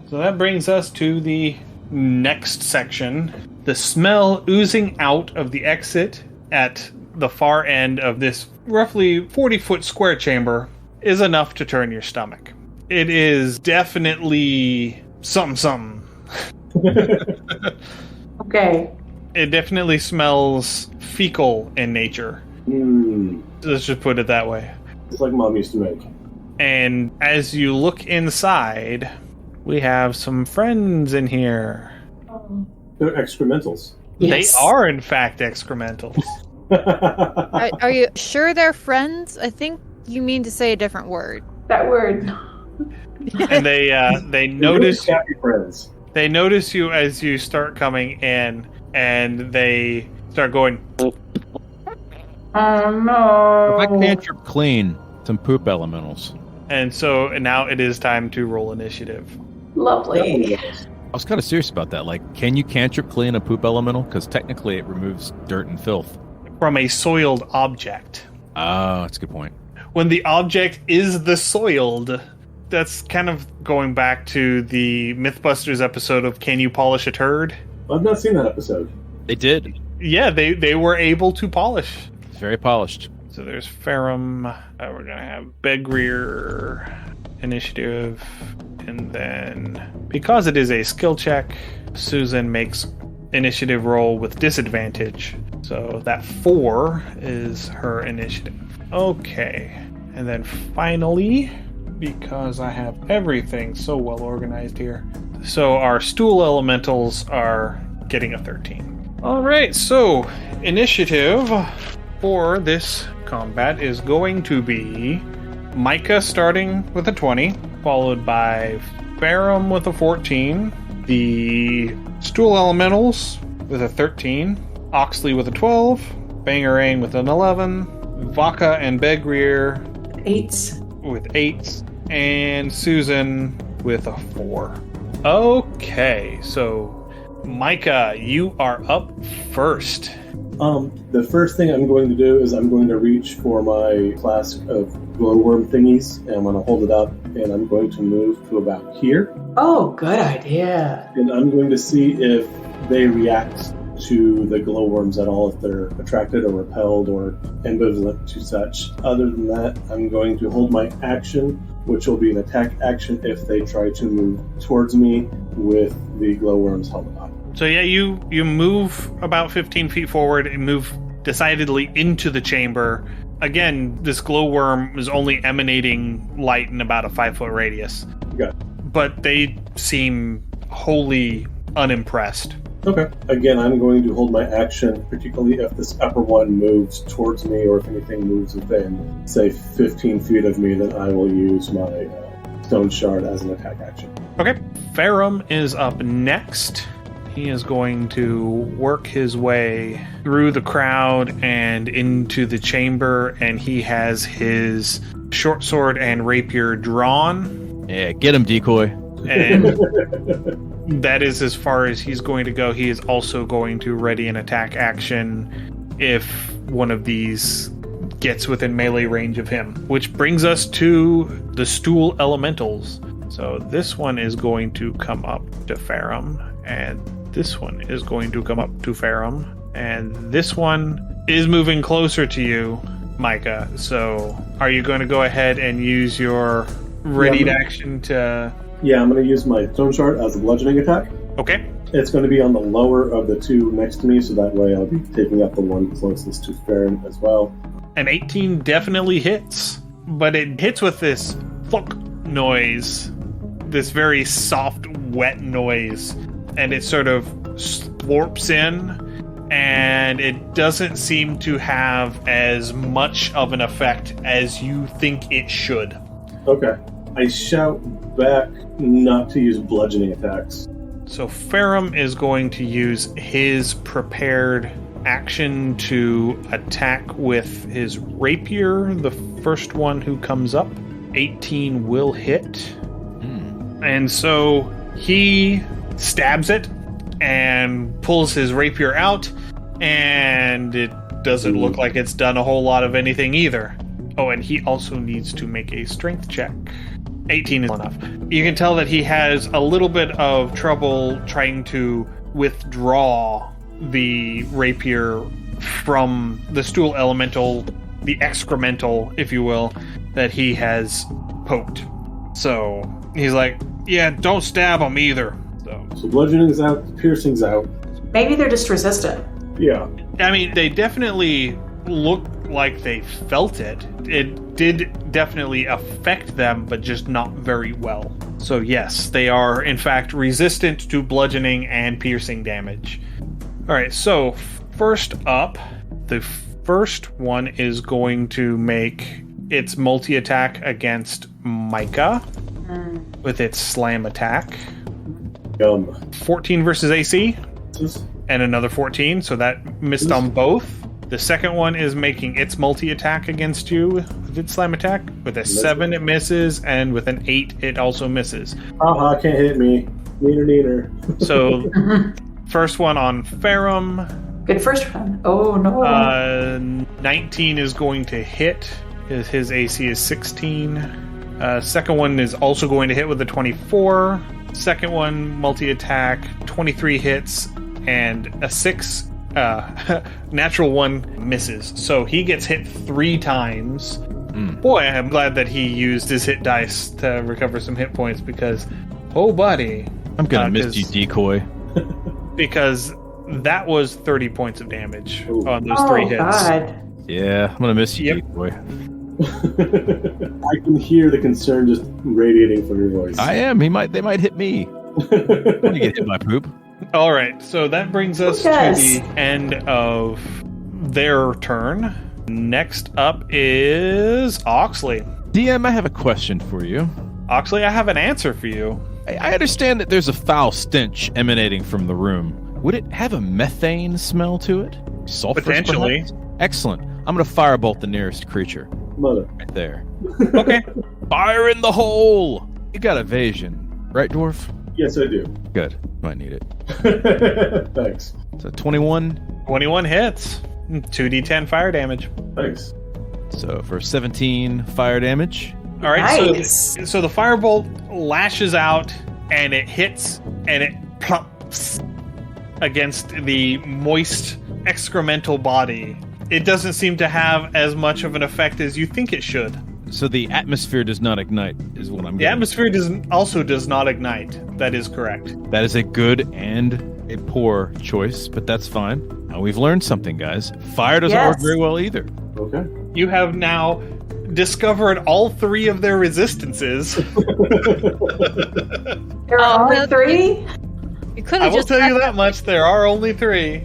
So that brings us to the next section. The smell oozing out of the exit at the far end of this roughly 40-foot square chamber is enough to turn your stomach. It is definitely something. Okay. It definitely smells fecal in nature. Let's just put it that way. It's like Mom used to make. And as you look inside, we have some friends in here. They're excrementals. Yes. They are, in fact, excrementals. Are you sure they're friends? I think you mean to say a different word. That word. And they notice really happy friends. They notice you as you start coming in, and they start going. Oh no! If I cantrip clean some poop elementals. And so now it is time to roll initiative. Lovely. I was kind of serious about that. Like, can you cantrip clean a poop elemental? Because technically it removes dirt and filth. From a soiled object. Oh, that's a good point. When the object is the soiled, that's kind of going back to the Mythbusters episode of Can You Polish a Turd? I've not seen that episode. They did. Yeah, they were able to polish. It's very polished. So there's Ferrum. We're going to have Begrier initiative. And then, because it is a skill check, Susan makes initiative roll with disadvantage. So that 4 is her initiative. Okay. And then finally, because I have everything so well organized here, so our stool elementals are getting a 13. All right, so initiative for this combat is going to be Mica starting with a 20, followed by Ferrum with a 14, the stool elementals with a 13, Oxley with a 12, Bangarang with an 11, Vaca and Begrier 8 with 8, and Susan with a 4. Okay, so Mica, you are up first. The first thing I'm going to do is I'm going to reach for my flask of glowworm thingies, and I'm going to hold it up, and I'm going to move to about here. Oh, good idea. And I'm going to see if they react to the glowworms at all, if they're attracted or repelled or ambivalent to such. Other than that, I'm going to hold my action, which will be an attack action if they try to move towards me with the glowworms held up. So yeah, you move about 15 feet forward and move decidedly into the chamber. Again, this glowworm is only emanating light in about a 5-foot radius. Okay. But they seem wholly unimpressed. Okay. Again, I'm going to hold my action, particularly if this upper one moves towards me or if anything moves within, say, 15 feet of me, then I will use my stone shard as an attack action. Okay. Ferrum is up next. He is going to work his way through the crowd and into the chamber, and he has his short sword and rapier drawn. Yeah, get him, decoy. And that is as far as he's going to go. He is also going to ready an attack action if one of these gets within melee range of him. Which brings us to the stool elementals. So this one is going to come up to Farum, and this one is going to come up to Farum, and this one is moving closer to you, Mica. So are you going to go ahead and use your readied action to... Yeah, I'm going to use my stone shard as a bludgeoning attack. Okay. It's going to be on the lower of the two next to me, so that way I'll be taking up the one closest to Farum as well. An 18 definitely hits, but it hits with this thunk noise, this very soft, wet noise, and it sort of slurps in, and it doesn't seem to have as much of an effect as you think it should. Okay. I shout back not to use bludgeoning attacks. So Farum is going to use his prepared action to attack with his rapier, the first one who comes up. 18 will hit. And so he stabs it and pulls his rapier out, and it doesn't look like it's done a whole lot of anything either. Oh, and he also needs to make a strength check. 18 is enough. You can tell that he has a little bit of trouble trying to withdraw the rapier from the stool elemental, the excremental, if you will, that he has poked. So he's like, yeah, don't stab him either. So bludgeoning's out, piercing's out. Maybe they're just resistant. Yeah. I mean, they definitely look like they felt it. It did definitely affect them, but just not very well. So yes, they are in fact resistant to bludgeoning and piercing damage. Alright, so first up, the first one is going to make its multi-attack against Mica with its slam attack. 14 versus AC, and another 14, so that missed on both. The second one is making its multi-attack against you with its slam attack. With a 7, it misses, and with an 8, it also misses. Can't hit me. Neener. So, first one on Farum. Good first one. Oh, no. 19 is going to hit. His AC is 16. Second one is also going to hit with a 24. Second one, multi-attack, 23 hits, and a 6, natural 1 misses. So he gets hit 3 times. Boy, I'm glad that he used his hit dice to recover some hit points, because, oh buddy. I'm gonna miss you, decoy. Because that was 30 points of damage on those 3 hits. God. Yeah, I'm gonna miss you, decoy. I can hear the concern just radiating from your voice. I am. They might hit me. I'm gonna get hit by poop. All right, so that brings us to the end of their turn. Next up is Oxley. DM, I have a question for you. Oxley, I have an answer for you. I understand that there's a foul stench emanating from the room. Would it have a methane smell to it? Sulfur, potentially. Perhaps? Excellent. I'm going to firebolt the nearest creature. Mother. Right there. Okay. Fire in the hole! You got evasion, right, dwarf? Yes, I do. Good. Might need it. Thanks. So 21. 21 hits. 2d10 fire damage. Thanks. So for 17 fire damage. All right, Nice. so the firebolt lashes out, and it hits, and it plumps against the moist excremental body. It doesn't seem to have as much of an effect as you think it should. So the atmosphere does not ignite, is what I'm The getting. atmosphere does not ignite. That is correct. That is a good and a poor choice, but that's fine. Now we've learned something, guys. Fire doesn't work very well either. Okay. You have now discovered all 3 of their resistances. There are only 3? You could I have will just tell you said that much. There are only 3.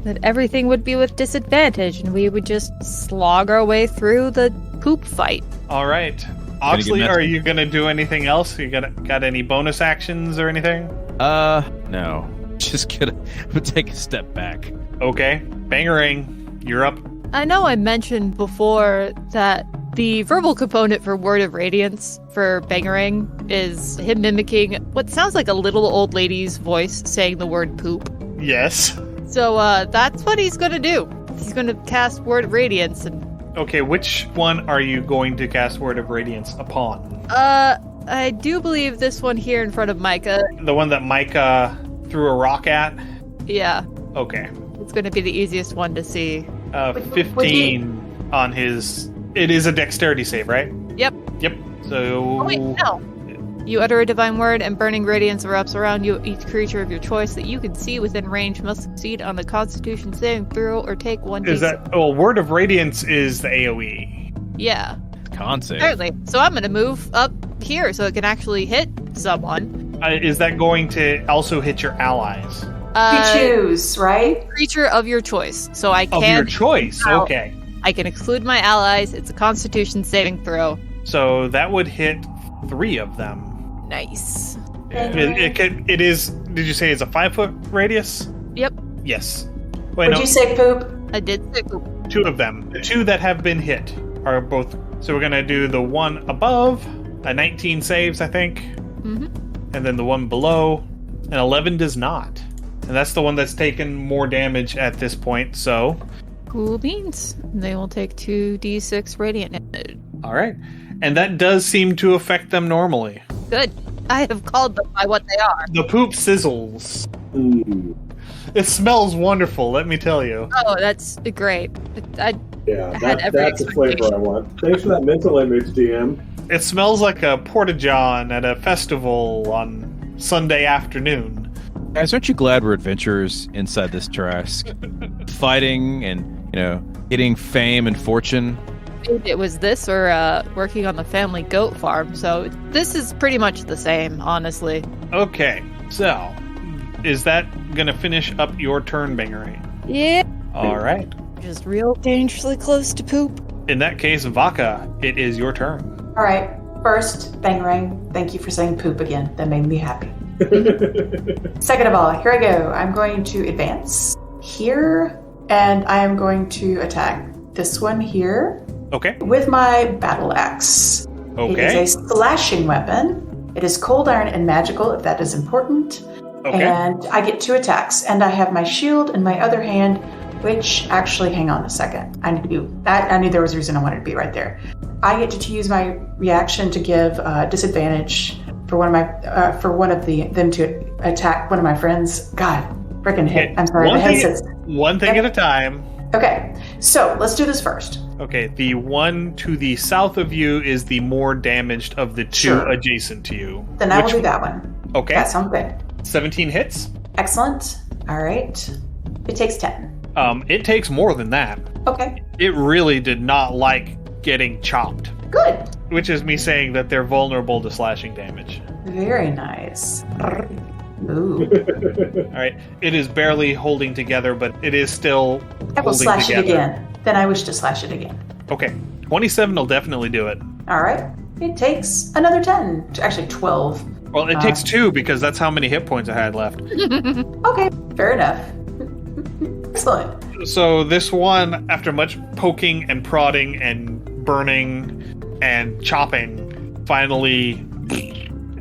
that everything would be with disadvantage, and we would just slog our way through the poop fight. All right. Oxley, are you going to do anything else? You got any bonus actions or anything? No. Just gonna take a step back. Okay. Bangarang, you're up. I know I mentioned before that the verbal component for Word of Radiance for Bangarang is him mimicking what sounds like a little old lady's voice saying the word poop. Yes. So that's what he's going to do. He's going to cast Word of Radiance. And Okay, which one are you going to cast Word of Radiance upon? I do believe this one here in front of Mica. The one that Mica threw a rock at? Yeah, Okay. it's going to be the easiest one to see. 15 on his... It is a dexterity save, right? Yep. Yep. So... Oh, wait, no. You utter a divine word, and burning radiance erupts around you. Each creature of your choice that you can see within range must succeed on the Constitution saving throw or take 1d6. Is that... Oh, Word of Radiance is the AoE. Yeah. Con save. Apparently. So I'm going to move up here so it can actually hit someone. Is that going to also hit your allies? You choose, right? Creature of your choice. So I Of can... your choice, Ow. okay. I can exclude my allies. It's a Constitution saving throw. So that would hit 3 of them. Nice. It is... Did you say it's a 5-foot radius? Yep. Yes. Wait, Would no. you say poop? I did say poop. 2 of them. The 2 that have been hit are both... So we're going to do the one above. A 19 saves, I think. Mm-hmm. And then the one below. An 11 does not. And that's the one that's taken more damage at this point, so... Cool beans. They will take 2d6 radiant damage. All right. And that does seem to affect them normally. Good. I have called them by what they are. The poop sizzles. Mm. It smells wonderful, let me tell you. Oh, that's great. Yeah, had every that's the flavor I want. Thanks for that mental image, DM. It smells like a porta-john at a festival on Sunday afternoon. Guys, aren't you glad we're adventurers inside this Tarrasque? Fighting and, getting fame and fortune. It was this or working on the family goat farm, so this is pretty much the same, honestly. Okay, so is that going to finish up your turn, Bangarang? Yeah. All right. Just real dangerously close to poop. In that case, Vaca, it is your turn. All right. First, Bangarang, thank you for saying poop again. That made me happy. Second of all, here I go. I'm going to advance here, and I am going to attack this one here Okay. with my battle axe. Okay. It is a slashing weapon. It is cold iron and magical, if that is important. Okay. And I get 2 attacks, and I have my shield in my other hand, which actually, hang on a second. I knew there was a reason I wanted to be right there. I get to use my reaction to give disadvantage for one of them to attack one of my friends. God, freaking hit! I'm sorry, the headsets. One thing at a time. Okay, so let's do this first. Okay, the one to the south of you is the more damaged of the 2 Sure. adjacent to you. Then I will do that one. Okay. That sounds good. 17 hits. Excellent. All right. It takes 10. It takes more than that. Okay. It really did not like getting chopped, Good. which is me saying that they're vulnerable to slashing damage. Very nice. Ooh. All right, it is barely holding together, but it is still I will holding slash together. it again. Then I wish to slash it again. Okay, 27 will definitely do it. All right. It takes another 10. Actually, 12. Well, it takes 2 because that's how many hit points I had left. Okay. Fair enough. Excellent. So this one, after much poking and prodding and burning and chopping, finally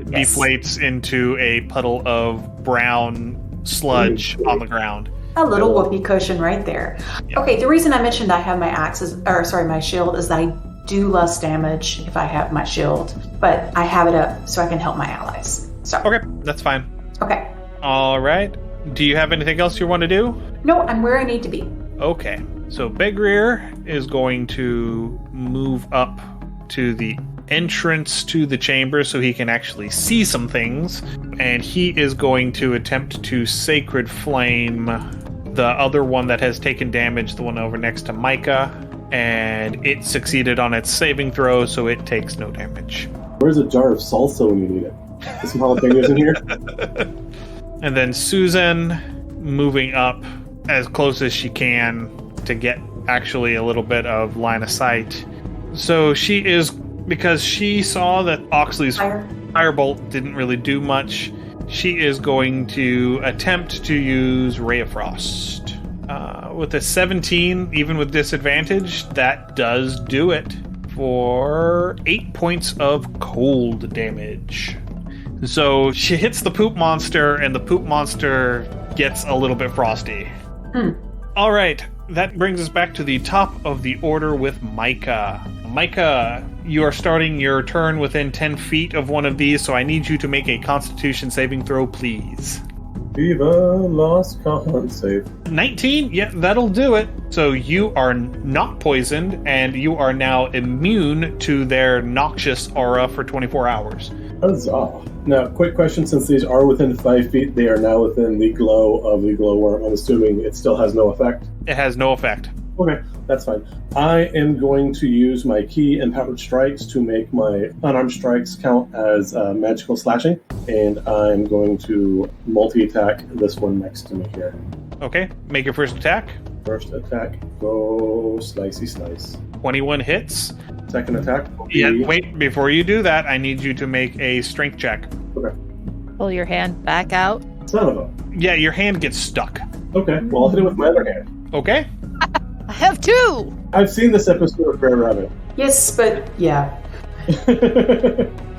deflates into a puddle of brown sludge on the ground. A little whoopee cushion right there. Yeah. Okay, the reason I mentioned I have my shield is that I do less damage if I have my shield, but I have it up so I can help my allies. So Okay, that's fine. Okay. All right. Do you have anything else you want to do? No, I'm where I need to be. Okay. So Begrir is going to move up to the entrance to the chamber so he can actually see some things. And he is going to attempt to Sacred Flame the other one that has taken damage, the one over next to Mica. And it succeeded on its saving throw, so it takes no damage. Where's a jar of salsa when you need it? There's some jalapenos in here. And then Suzen moving up as close as she can to get actually a little bit of line of sight. So she is, because she saw that Oxley's firebolt didn't really do much, she is going to attempt to use Ray of Frost. With a 17, even with disadvantage, that does do it for 8 points of cold damage. So she hits the poop monster, and the poop monster gets a little bit frosty. All right, that brings us back to the top of the order with Mica. Mica, you are starting your turn within 10 feet of one of these, so I need you to make a Constitution saving throw, please. Viva Las Con save. 19? Yeah, that'll do it. So you are not poisoned, and you are now immune to their noxious aura for 24 hours. Huzzah. Now, quick question, since these are within 5 feet, they are now within the glow of the glowworm. I'm assuming it still has no effect? It has no effect. Okay, that's fine. I am going to use my key empowered strikes to make my unarmed strikes count as magical slashing, and I'm going to multi-attack this one next to me here. Okay, make your first attack. First attack, go slicey slice. 21 hits. Second attack. Yeah, wait, before you do that, I need you to make a strength check. Okay. Pull your hand back out. Son of a. Yeah, your hand gets stuck. Okay, well, I'll hit it with my other hand. Okay? I have 2! I've seen this episode of Rare Rabbit. Yes, but yeah.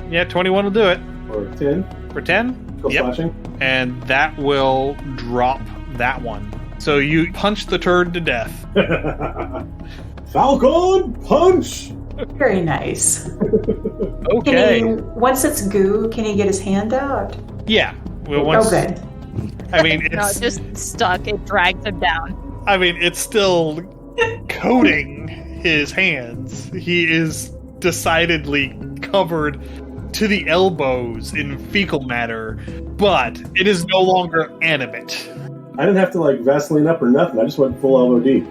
Yeah, 21 will do it. For 10. For 10? Go slashing. And that will drop that one. So you punch the turd to death. Falcon punch! Very nice. Okay. Once it's goo, can he get his hand out? Yeah. Well, once, Okay. I mean, No, it's it's just stuck. It drags him down. I mean, it's still coating his hands. He is decidedly covered to the elbows in fecal matter, but it is no longer animate. I didn't have to like Vaseline up or nothing. I just went full elbow deep.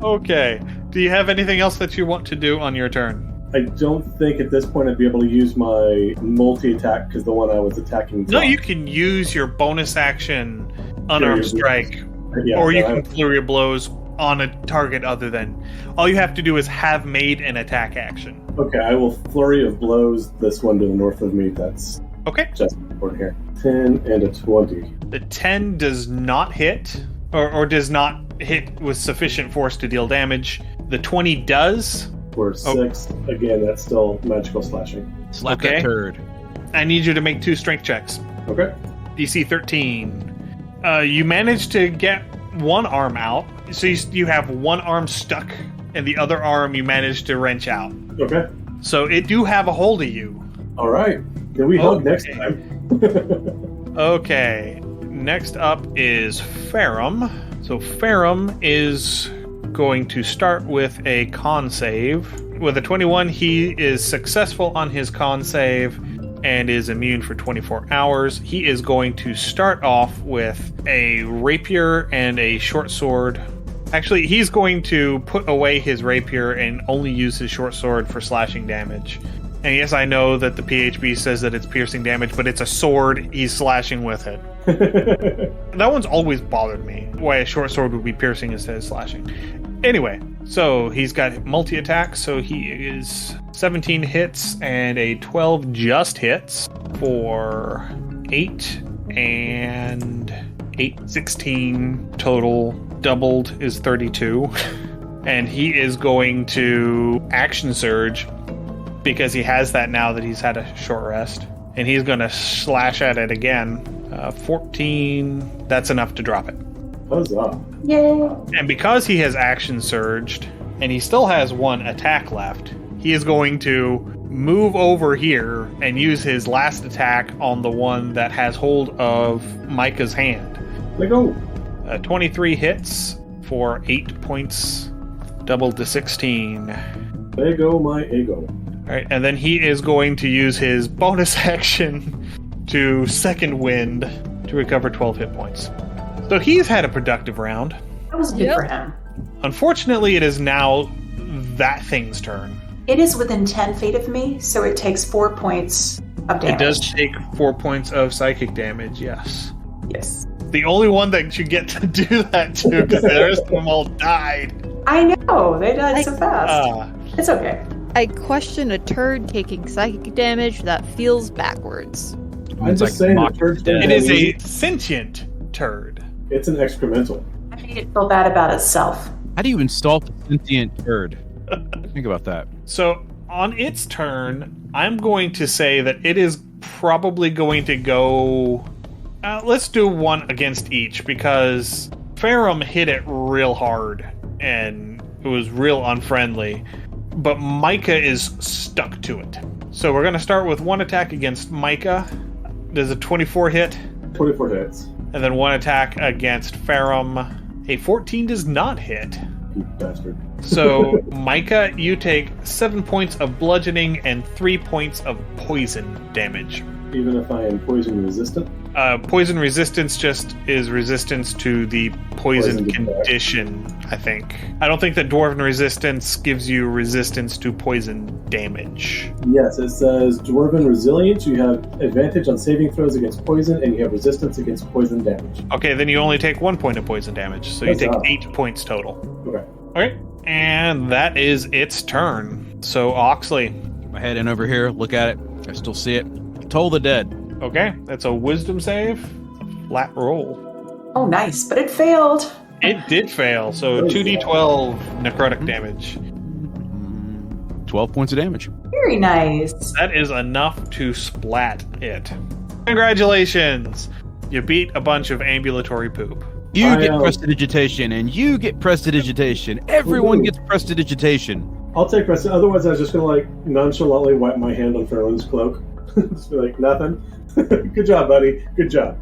Okay. Do you have anything else that you want to do on your turn? I don't think at this point I'd be able to use my multi-attack because the one I was attacking. No, you can use your bonus action unarmed strike, Yeah, or you no, can flurry of blows on a target other than. All you have to do is have made an attack action. Okay, I will flurry of blows this one to the north of me. That's Okay. just over here. 10 and a 20. The 10 does not hit, or does not hit with sufficient force to deal damage. The 20 does. For 6, again, that's still magical slashing. Slap Okay. that turd. I need you to make 2 strength checks. Okay. DC 13. You managed to get one arm out, so you have one arm stuck, and the other arm you managed to wrench out. Okay. So it do have a hold of you. All right. Then we hug next time. Okay. Next up is Ferrum. So Ferrum is going to start with a con save. With a 21, he is successful on his con save and is immune for 24 hours. He is going to start off with a rapier and a short sword. Actually, he's going to put away his rapier and only use his short sword for slashing damage. And yes, I know that the PHB says that it's piercing damage, but it's a sword. He's slashing with it. That one's always bothered me, why a short sword would be piercing instead of slashing. Anyway, so he's got multi-attack, so he is 17 hits and a 12 just hits for 8 and 8, 16 total. Doubled is 32. And he is going to action surge because he has that now that he's had a short rest. And he's going to slash at it again. 14, that's enough to drop it. Huzzah. Yay! And because he has action surged, and he still has one attack left, he is going to move over here and use his last attack on the one that has hold of Mica's hand. Let go. 23 hits for 8 points, doubled to 16. There go my ego. All right, and then he is going to use his bonus action to second wind to recover 12 hit points. So he's had a productive round. That was good for him. Unfortunately, it is now that thing's turn. It is within 10 feet of me, so it takes 4 points of damage. It does take 4 points of psychic damage, yes. Yes. The only one that you get to do that to, because the rest of them all died. I know, they died so fast. It's okay. I question a turd taking psychic damage that feels backwards. I'm just saying the turd dead. It is a sentient turd. It's an excremental. I made it feel bad about itself. How do you insult a sentient turd? Think about that. So on its turn, I'm going to say that it is probably going to go... let's do one against each, because Ferrum hit it real hard, and it was real unfriendly. But Mica is stuck to it. So we're going to start with one attack against Mica. Does a 24 hit? 24 hits. And then one attack against Ferrum. A 14 does not hit. You bastard. So, Mica, you take 7 points of bludgeoning and 3 points of poison damage. Even if I am poison resistant? Poison resistance just is resistance to the poison Poison condition, I think. I don't think that Dwarven resistance gives you resistance to poison damage. Yes, it says Dwarven Resilience. You have advantage on saving throws against poison, and you have resistance against poison damage. Okay, then you only take 1 point of poison damage, so you That's take up. 8 points total. Okay. Okay, and that is its turn. So, Oxley. My head in over here, look at it. I still see it. Toll the dead. Okay, that's a wisdom save. Flat roll. Oh, nice, but it failed. It did fail, so 2d12 necrotic damage. 12 points of damage. Very nice. That is enough to splat it. Congratulations! You beat a bunch of ambulatory poop. You get prestidigitation, and you get prestidigitation. Everyone Ooh. gets prestidigitation. I'll take rest. Otherwise, I was just going to nonchalantly wipe my hand on Farron's cloak. Just be like, nothing. Good job, buddy. Good job.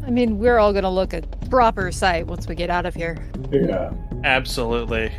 I mean, we're all gonna look at proper sight once we get out of here. Yeah. Absolutely.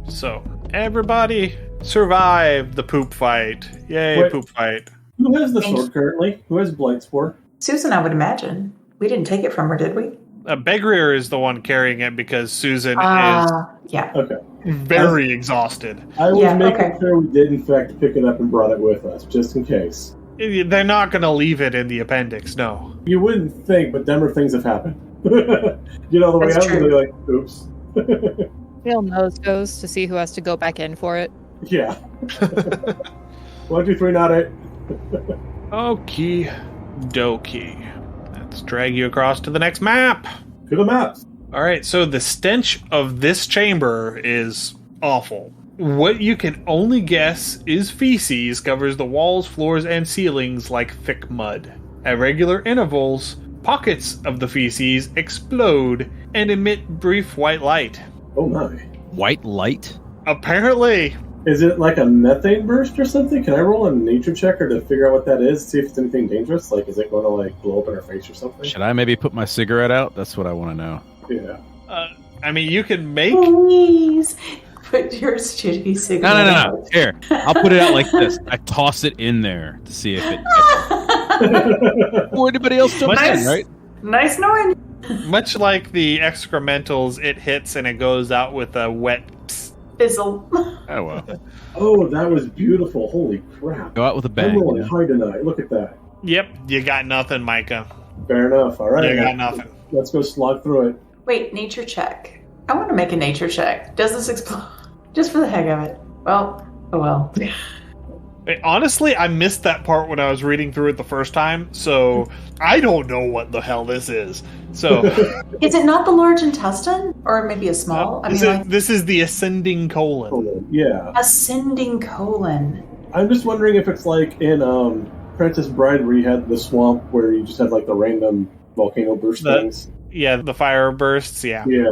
So, everybody survived the poop fight. Yay, Wait. poop fight. Who has the sword currently? Who has Blightspore? Susan, I would imagine. We didn't take it from her, did we? Begrier is the one carrying it because Susan Yeah. Okay. is very exhausted. I was Yeah, making okay. sure we did, in fact, pick it up and brought it with us, just in case. They're not going to leave it in the appendix, no. You wouldn't think, but dumber things have happened. You know, the way That's I'm true. really like, oops. Phil nose goes to see who has to go back in for it. Yeah. 1, 2, 3, not it. Okie dokie. Let's drag you across to the next map. To the maps. All right, so the stench of this chamber is awful. What you can only guess is feces covers the walls, floors, and ceilings like thick mud. At regular intervals, pockets of the feces explode and emit brief white light. Oh my. White light? Apparently, Is it like a methane burst or something? Can I roll a nature checker to figure out what that is? See if it's anything dangerous? Like, is it going to, like, blow up in our face or something? Should I maybe put my cigarette out? That's what I want to know. Yeah. I mean, you can make... Please put your shitty cigarette No. Here, I'll put it out like this. I toss it in there to see if it... Or anybody else jumps in, Nice. right? Nice knowing. Much like the excrementals, it hits and it goes out with a wet psst. Fizzle. Oh, well. Oh, that was beautiful. Holy crap. Go out with a I'm bang. rolling You know? high tonight. Look at that. Yep, you got nothing, Micah. Fair enough. All right. You got nothing. Let's go slog through it. Wait, nature check. I want to make a nature check. Does this explode? Just for the heck of it. Well, oh well. Honestly, I missed that part when I was reading through it the first time, so I don't know what the hell this is. So, Is it not the large intestine? Or maybe a small? this is the ascending colon. Oh, yeah. Ascending colon. I'm just wondering if it's like in Princess Bride where you had the swamp where you just had like the random volcano burst things. Yeah, the fire bursts, yeah. Yeah.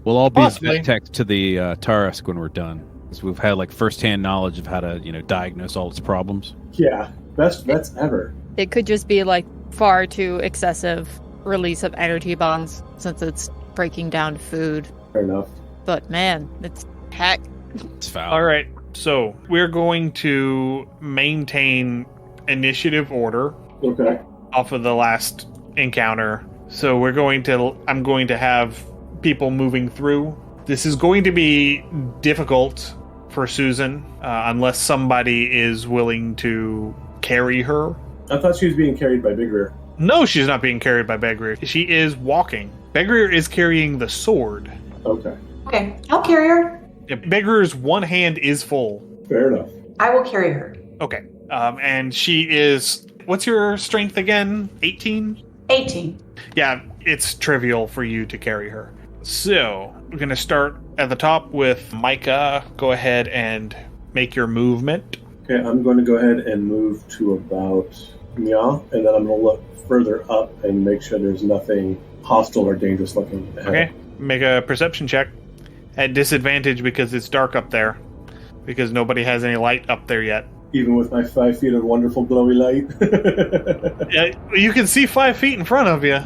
We'll all be Possibly. tech to the Tarask when we're done. Because we've had like first-hand knowledge of how to, diagnose all its problems. Yeah. Best vets ever. It could just be like far too excessive release of energy bonds since it's breaking down food. Fair enough. But man, it's heck. It's foul. All right, so we're going to maintain initiative order Okay. off of the last encounter. So I'm going to have people moving through. This is going to be difficult for Susan unless somebody is willing to carry her. I thought she was being carried by Big Rear. No, she's not being carried by Begrier. She is walking. Begrier is carrying the sword. Okay. Okay, I'll carry her. Begrier's one hand is full. Fair enough. I will carry her. Okay. And she is What's your strength again? 18? 18. Yeah, it's trivial for you to carry her. So, we're going to start at the top with Mica. Go ahead and make your movement. Okay, I'm going to go ahead and move to about Mia, and then I'm going to look further up and make sure there's nothing hostile or dangerous looking ahead. Okay, make a perception check. At disadvantage because it's dark up there. Because nobody has any light up there yet. Even with my 5 feet of wonderful glowy light. Yeah, you can see 5 feet in front of you.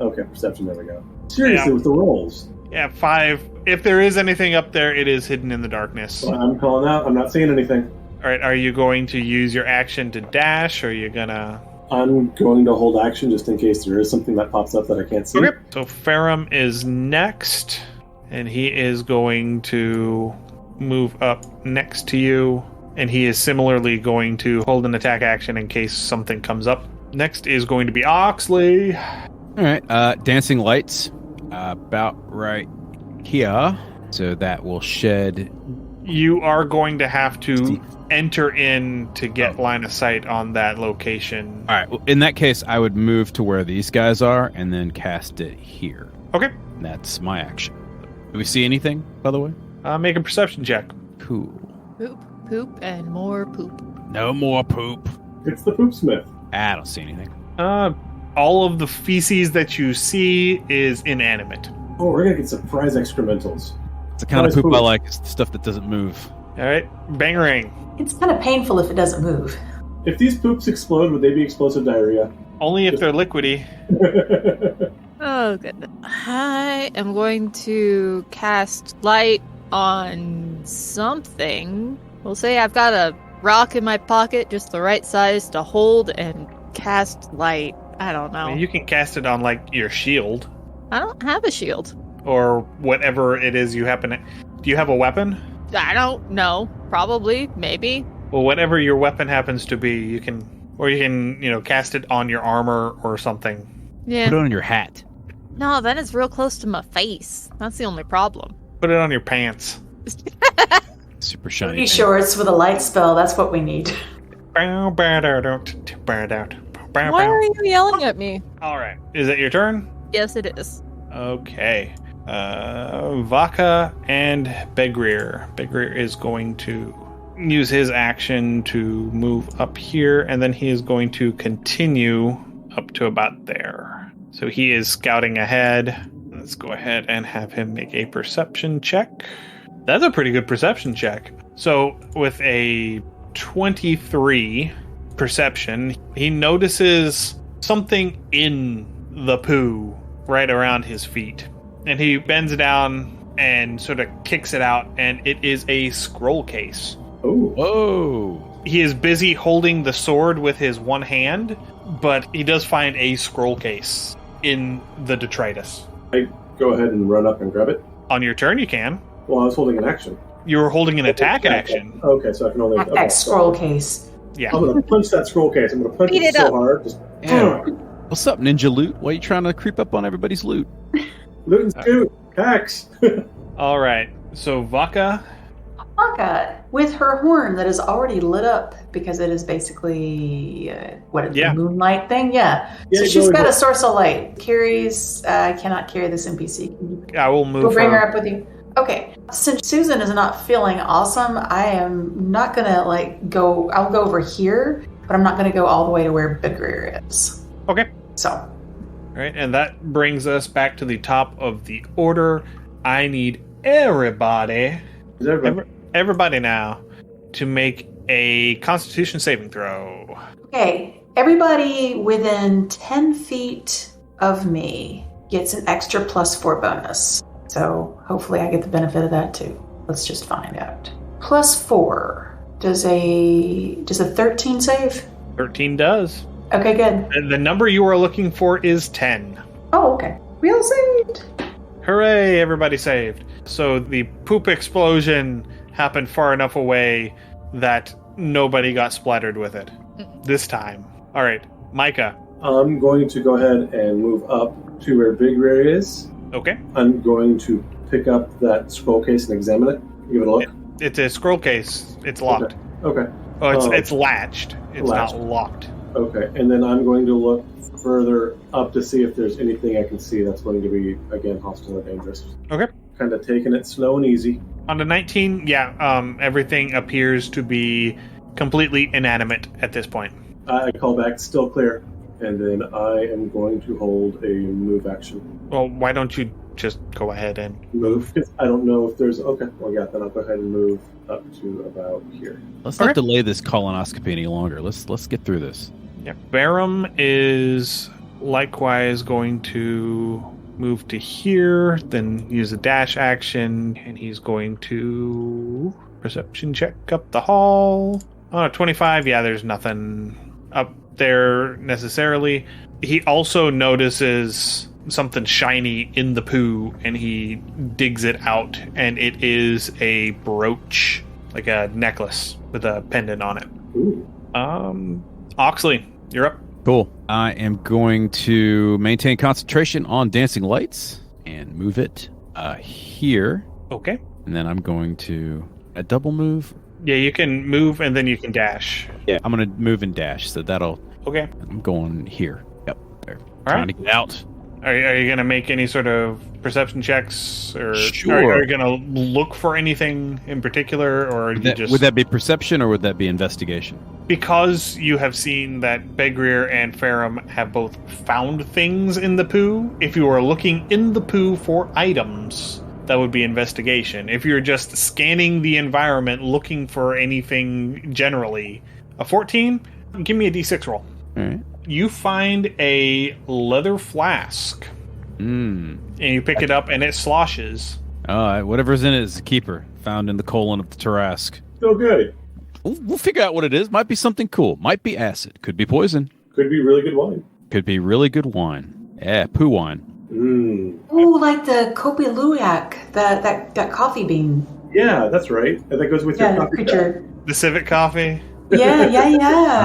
Okay, perception, there we go. Seriously, with the rolls. Yeah, 5. If there is anything up there, it is hidden in the darkness. Well, I'm calling out. I'm not saying anything. All right, are you going to use your action to dash, or are you gonna... I'm going to hold action just in case there is something that pops up that I can't see. Okay, so Ferrum is next, and he is going to move up next to you, and he is similarly going to hold an attack action in case something comes up. Next is going to be Oxley. All right, dancing lights, about right here, so that will shed. You are going to have to enter in to get line of sight on that location. All right, well, in that case, I would move to where these guys are and then cast it here. Okay. That's my action. Do we see anything, by the way? Make a perception check. Cool. Poop, poop, and more poop. No more poop. It's the poop smith. I don't see anything. All of the feces that you see is inanimate. Oh, we're going to get surprise excrementals. It's the kind of Surprise poop I poop. like. It's the stuff that doesn't move. All right, Bangarang. It's kind of painful if it doesn't move. If these poops explode, would they be explosive diarrhea? Only if they're liquidy. Oh, goodness. I am going to cast light on something. We'll say I've got a rock in my pocket, just the right size to hold and cast light. I don't know. I mean, you can cast it on, like, your shield. I don't have a shield. Or whatever it is you happen to... Do you have a weapon? I don't know. Probably. Maybe. Well, whatever your weapon happens to be, you can... Or you can, cast it on your armor or something. Yeah. Put it on your hat. No, that is real close to my face. That's the only problem. Put it on your pants. Super shiny. Pretty sure it's with a light spell. That's what we need. Why are you yelling at me? All right. Is it your turn? Yes, it is. Okay. Vaca and Begrir. Begrir is going to use his action to move up here, and then he is going to continue up to about there. So he is scouting ahead. Let's go ahead and have him make a perception check. That's a pretty good perception check. So with a 23 perception, he notices something in the poo right around his feet. And he bends down and sort of kicks it out, and it is a scroll case. Oh. Whoa. He is busy holding the sword with his one hand, but he does find a scroll case in the detritus. I go ahead and run up and grab it. On your turn, you can. Well, I was holding an action. You were holding an attack action. Okay, so I can only... That okay, scroll case. Yeah. I'm going to punch that scroll case. I'm going to punch Beat it it so up. hard. Just... Yeah. What's up, Ninja Loot? Why are you trying to creep up on everybody's loot? Loot and scoot. Hacks. All right. So Vaca. Vaca, with her horn that is already lit up because it is basically the moonlight thing? Yeah. So she's got a source of light. Cannot carry this NPC. Can you I will move We'll bring her up with you. Okay. Since Susan is not feeling awesome, I am not gonna go. I'll go over here, but I'm not gonna go all the way to where Begrir is. Okay. So. All right, and that brings us back to the top of the order. I need everybody now to make a Constitution saving throw. Okay. Everybody within 10 feet of me gets an extra +4 bonus. So hopefully I get the benefit of that too. Let's just find out. +4. Does a 13 save? 13 does. Okay, good. And the number you are looking for is 10. Oh, okay. We all saved. Hooray, everybody saved. So the poop explosion happened far enough away that nobody got splattered with it this time. All right, Mica. I'm going to go ahead and move up to where Big Ray is. Okay. I'm going to pick up that scroll case and examine it. Give it a look. It's a scroll case. It's locked. Okay. Oh, it's latched. It's Latched. not locked. Okay, and then I'm going to look further up to see if there's anything I can see that's going to be, again, hostile or dangerous. Okay. Kind of taking it slow and easy. On the 19, everything appears to be completely inanimate at this point. I call back, still clear, and then I am going to hold a move action. Well, why don't you just go ahead and Move? Because I don't know if there's... Okay, well, yeah, then I'll go ahead and move up to about here. Let's not delay this colonoscopy any longer. Let's get through this. Yeah. Barum is likewise going to move to here, then use a dash action, and he's going to perception check up the hall. Oh, 25. Yeah, there's nothing up there necessarily. He also notices something shiny in the poo, and he digs it out, and it is a brooch, like a necklace with a pendant on it. Ooh. Oxley, you're up. Cool. I am going to maintain concentration on dancing lights and move it here. Okay. And then I'm going to a double move. Yeah, you can move and then you can dash. Yeah, I'm going to move and dash, so that'll... Okay. I'm going here. Yep, there. All Trying right. to get out. Are you going to make any sort of perception checks? Or Sure. Are you going to look for anything in particular? Or Would that be perception or would that be investigation? Because you have seen that Begrir and Ferrum have both found things in the poo, if you are looking in the poo for items, that would be investigation. If you're just scanning the environment looking for anything generally, a 14, give me a d6 roll. All right. You find a leather flask, and you pick it up, and it sloshes. Whatever's in it is a keeper, found in the colon of the Tarrasque. Still good. We'll figure out what it is. Might be something cool. Might be acid. Could be poison. Could be really good wine. Could be really good wine. Yeah, poo wine. Oh, like the Kopi Luwak, that coffee bean. Yeah, that's right. And that goes with your coffee creature. The Civic coffee. Yeah.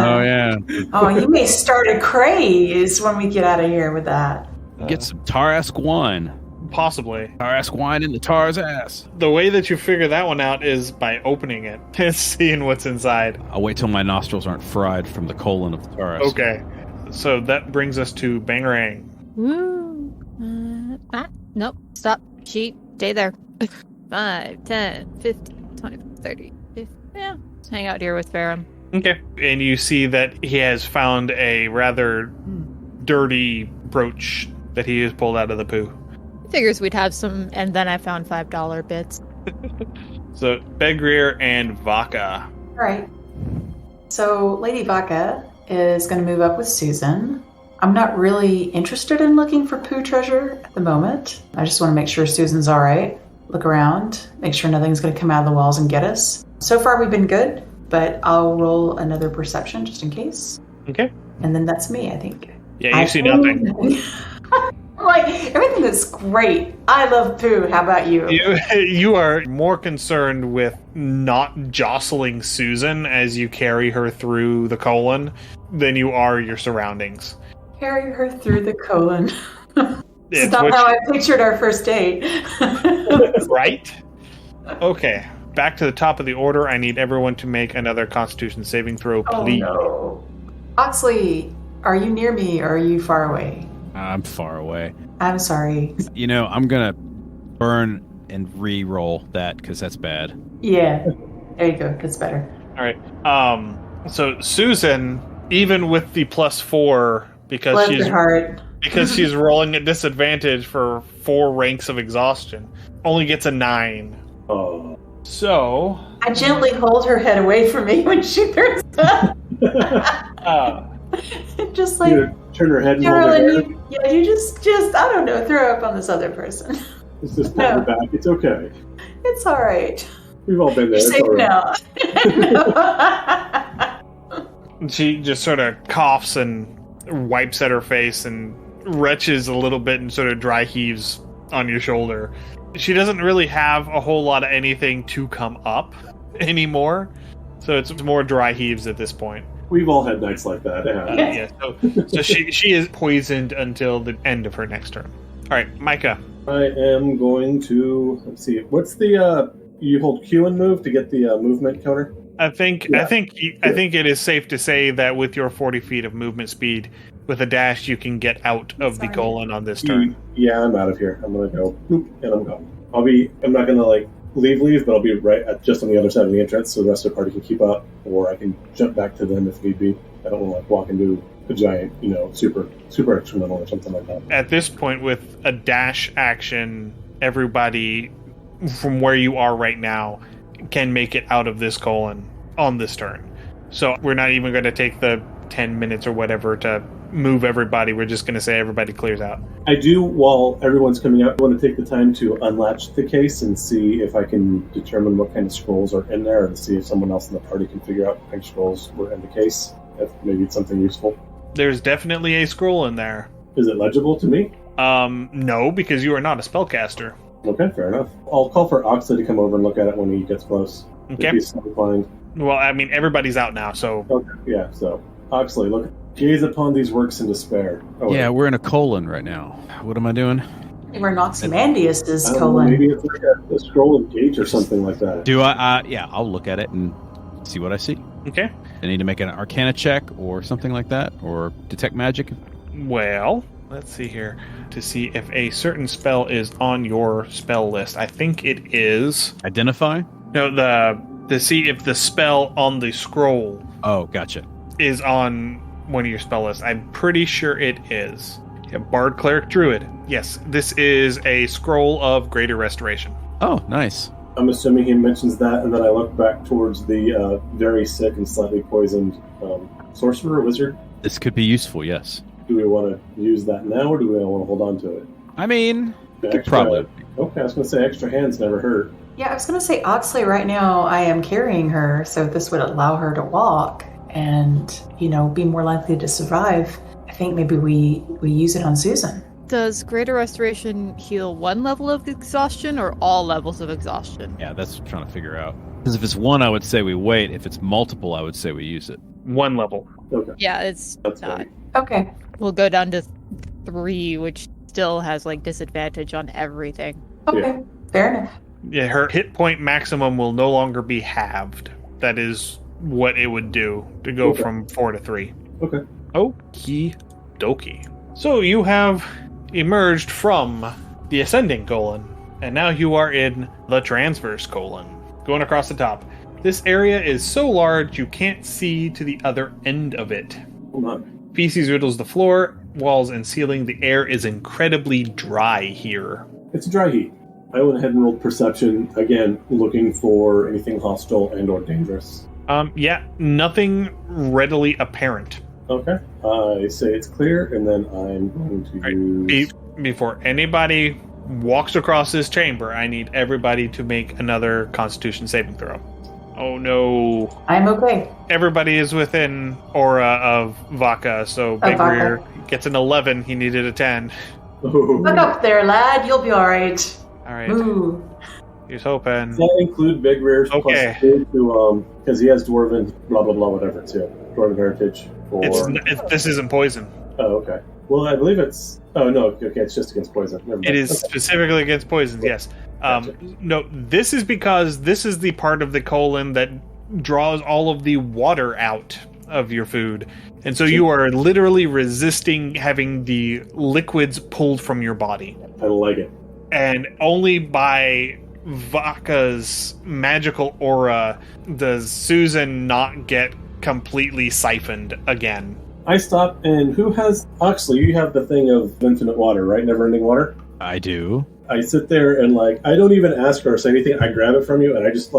Oh, yeah. Oh, you may start a craze when we get out of here with that. Get some Tarrasque wine. Possibly. Tarrasque wine in the Tar's ass. The way that you figure that one out is by opening it and seeing what's inside. I'll wait till my nostrils aren't fried from the colon of the Tarrasque. Okay. So that brings us to Bangarang. Woo. Nope. Stop. Sheet. Stay there. 5, 10, 15, 20, 30, 50. Yeah. Let's hang out here with Ferrum. Okay. And you see that he has found a rather dirty brooch that he has pulled out of the poo. Figures we'd have some, and then I found $5 bits. So, Begrir and Vaca. All right. So Lady Vaca is going to move up with Susan. I'm not really interested in looking for poo treasure at the moment. I just want to make sure Susan's all right. Look around, make sure nothing's going to come out of the walls and get us. So far, we've been good, but I'll roll another perception just in case. Okay. And then that's me, I think. Yeah, you see nothing. Like, everything is great. I love poo. How about you? You are more concerned with not jostling Susan as you carry her through the colon than you are your surroundings. Carry her through the colon. It's It's not what how I pictured our first date. Right? Okay. Back to the top of the order. I need everyone to make another Constitution saving throw, please. Oh, no. Oxley, are you near me or are you far away? I'm far away. I'm sorry. I'm going to burn and re-roll that because that's bad. Yeah. There you go. That's better. All right. So Susan, even with the +4, because Bless your heart. because she's rolling at disadvantage for 4 ranks of exhaustion, only gets a 9. Oh. So I gently hold her head away from me when she throws up. Just like, You turn her head and hold her hair. Carolyn, you just, I don't know, throw up on this other person. It's just pat her back. It's okay. It's all right. We've all been there. You're It's safe all right. now. she just sort of coughs and wipes at her face and retches a little bit and sort of dry heaves on your shoulder. She doesn't really have a whole lot of anything to come up anymore, so it's more dry heaves at this point. We've all had nights like that. Yeah. So she is poisoned until the end of her next turn. All right, Mica. I am going to, let's see, what's the, you hold Q and move to get the movement counter? I think it is safe to say that with your 40 feet of movement speed, with a dash, you can get out of the colon on this turn. Yeah, I'm out of here. I'm gonna go boop, and I'm gone. I'm not gonna like leave, but I'll be right at just on the other side of the entrance, so the rest of the party can keep up, or I can jump back to them if need be. I don't want to like walk into a giant, super instrumental or something like that. At this point, with a dash action, everybody from where you are right now can make it out of this colon on this turn. So we're not even going to take the 10 minutes or whatever to move everybody. We're just going to say everybody clears out. I do, while everyone's coming out, I want to take the time to unlatch the case and see if I can determine what kind of scrolls are in there, and see if someone else in the party can figure out what kind of scrolls were in the case, if maybe it's something useful. There's definitely a scroll in there. Is it legible to me? No, because you are not a spellcaster. Okay, fair enough. I'll call for Oxley to come over and look at it when he gets close. Okay. If he's so inclined. Well, I mean, everybody's out now, so... Okay, yeah, so... Oxley, look. Gaze upon these works in despair. Oh, yeah, we're in a colon right now. What am I doing? We're Noximandius's know, colon. maybe it's like a scroll of gauge or something like that. Do I? Yeah, I'll look at it and see what I see. Okay. I need to make an Arcana check or something like that, or detect magic. Well, let's see here to see if a certain spell is on your spell list. I think it is. Identify? No, to see if the spell on the scroll. Oh, gotcha. Is on one of your spell lists. I'm pretty sure it is. Yeah, Bard, Cleric, Druid. Yes, this is a scroll of Greater Restoration. Oh, nice. I'm assuming he mentions that, and then I look back towards the very sick and slightly poisoned sorcerer or wizard. This could be useful, yes. Do we want to use that now, or do we want to hold on to it? I mean, probably. Okay, I was going to say extra hands never hurt. Yeah, I was going to say Oxley right now, I am carrying her, so this would allow her to walk and, be more likely to survive. I think maybe we use it on Susan. Does Greater Restoration heal one level of exhaustion or all levels of exhaustion? Yeah, that's what I'm trying to figure out. Because if it's one, I would say we wait. If it's multiple, I would say we use it. One level. Okay. Yeah, it's That's not. fine. Okay. We'll go down to 3, which still has disadvantage on everything. Okay. Yeah. Fair enough. Yeah, her hit point maximum will no longer be halved. That is what it would do to go from 4 to 3. Okay. Okie dokie. So you have emerged from the ascending colon, and now you are in the transverse colon, going across the top. This area is so large you can't see to the other end of it. Hold on. Feces riddles the floor, walls, and ceiling. The air is incredibly dry here. It's a dry heat. I went ahead and rolled perception, again, looking for anything hostile and or dangerous. Yeah, nothing readily apparent. Okay. I say it's clear, and then I'm going to use... Before anybody walks across this chamber, I need everybody to make another Constitution saving throw. Oh no. I'm okay. Everybody is within aura of Vaca, so Big Rear gets an 11. He needed a 10. Look up there, lad. You'll be alright. Alright. Ooh. He's hoping. Does that include Big Rear's Okay. plus 2 to, because he has Dwarven, blah, blah, blah, whatever, too. Dwarven Heritage. This isn't poison. Oh, okay. Well, I believe it's... Oh, no, okay, it's just against poison. Never mind. It is specifically against poisons, yes. Gotcha. No, this is because this is the part of the colon that draws all of the water out of your food. And so you are literally resisting having the liquids pulled from your body. I like it. And only by Vaca's magical aura does Susan not get completely siphoned again. I stop, and who has... Oxley, you have the thing of infinite water, right? Never-ending water? I do. I sit there and, I don't even ask her or say anything. I grab it from you, and I just,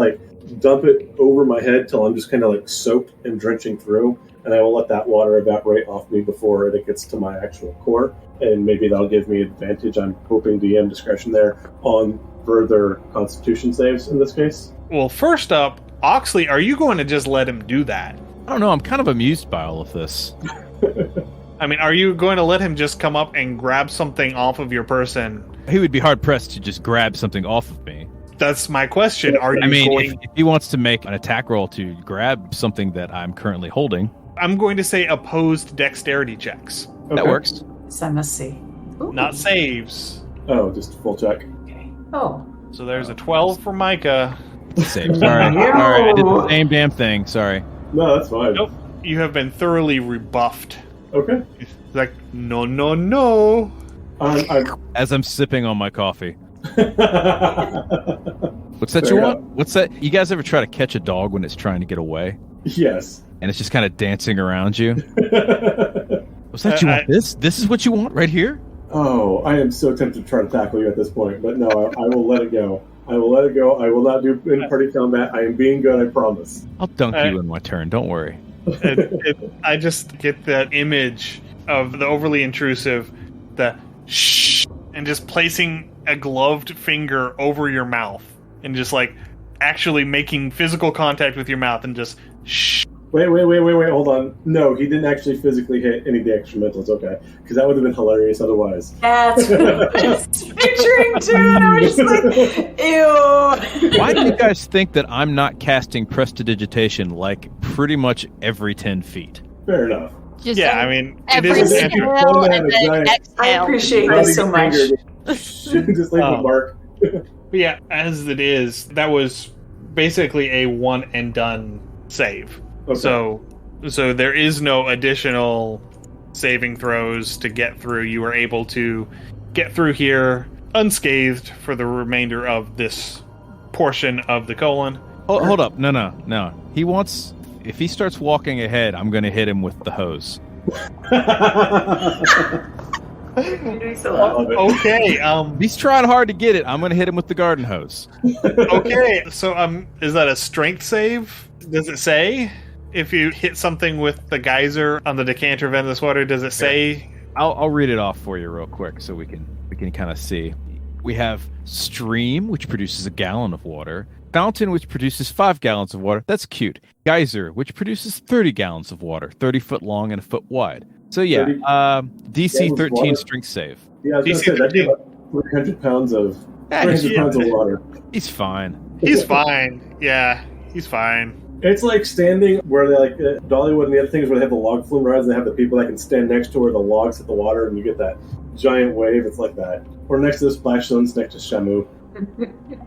dump it over my head till I'm just kind of, soaked and drenching through. And I will let that water evaporate off me before it gets to my actual core. And maybe that'll give me advantage. I'm hoping DM discretion there on further Constitution saves in this case. Well, first up, Oxley, are you going to just let him do that? I don't know. I'm kind of amused by all of this. I mean, are you going to let him just come up and grab something off of your person? He would be hard-pressed to just grab something off of me. That's my question. Are you going... if he wants to make an attack roll to grab something that I'm currently holding... I'm going to say opposed dexterity checks. Okay. That works. So I must see. Ooh. Not saves. Oh, just full check. Okay. Oh. So there's a 12 for Mica. Save. Sorry. I did the same damn thing. Sorry. No, that's fine. Nope. You have been thoroughly rebuffed. Okay. It's like, no. As I'm sipping on my coffee. What's that you want? What's that? You guys ever try to catch a dog when it's trying to get away? Yes. And it's just kind of dancing around you? What's that you want? This is what you want right here? Oh, I am so tempted to try to tackle you at this point, but no, I will let it go. I will not do in-party combat. I am being good, I promise. I'll dunk you in my turn. Don't worry. I just get that image of the overly intrusive, the shh, and just placing a gloved finger over your mouth and just like actually making physical contact with your mouth and just shh. Wait, hold on. No, he didn't actually physically hit any of the extramentals, okay? Because that would have been hilarious otherwise. That's what I was picturing too, and I was just like, ew. Why do you guys think that I'm not casting Prestidigitation like pretty much every 10 feet? Fair enough. Just I mean, it every is inhale and then I exhale. appreciate this so much. Just leave a mark. But yeah, as it is, that was basically a one and done save. Okay. So there is no additional saving throws to get through. You were able to get through here unscathed for the remainder of this portion of the colon. Hold up. No. He wants... If he starts walking ahead, I'm going to hit him with the hose. You're doing so well. Okay. He's trying hard to get it. I'm going to hit him with the garden hose. Okay. So is that a strength save? Does it say if you hit something with the geyser on the decanter of endless water? Does it say? I'll read it off for you real quick so we can kind of see. We have stream, which produces 1 gallon of water. Fountain, which produces 5 gallons of water. That's cute. Geyser, which produces 30 gallons of water, 30 foot long and a foot wide. So yeah, DC 13 water. strength save. Yeah, I was going to say, that'd be about 300 pounds of water. He's fine. He's fine. Yeah, he's fine. It's like standing where they like Dollywood and the other things where they have the log flume rides and they have the people that can stand next to where the logs hit the water and you get that giant wave. It's like that. Or next to the splash zones next to Shamu.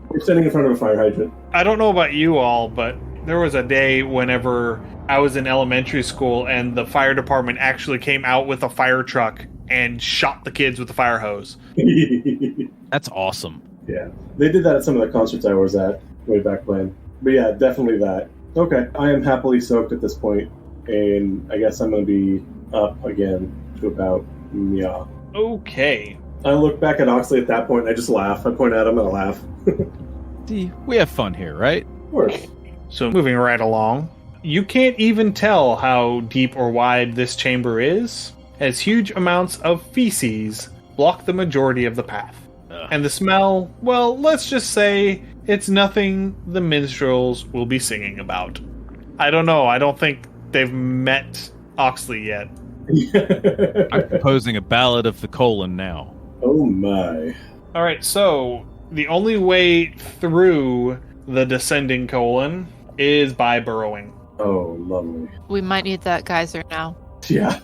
We're standing in front of a fire hydrant. I don't know about you all, but there was a day whenever I was in elementary school and the fire department actually came out with a fire truck and shot the kids with a fire hose. That's awesome. Yeah. They did that at some of the concerts I was at way back when. But yeah, definitely that. Okay. I am happily soaked at this point, and I guess I'm going to be up again to about yeah. Okay. I look back at Oxley at that point and I just laugh. I point at him and I laugh. See, we have fun here, right? Of course. So moving right along, you can't even tell how deep or wide this chamber is, as huge amounts of feces block the majority of the path. And the smell, well, let's just say it's nothing the minstrels will be singing about. I don't know. I don't think they've met Oxley yet. I'm composing a ballad of the colon now. Oh my. All right, so the only way through the descending colon is by burrowing. Oh, lovely. We might need that geyser now. Yeah.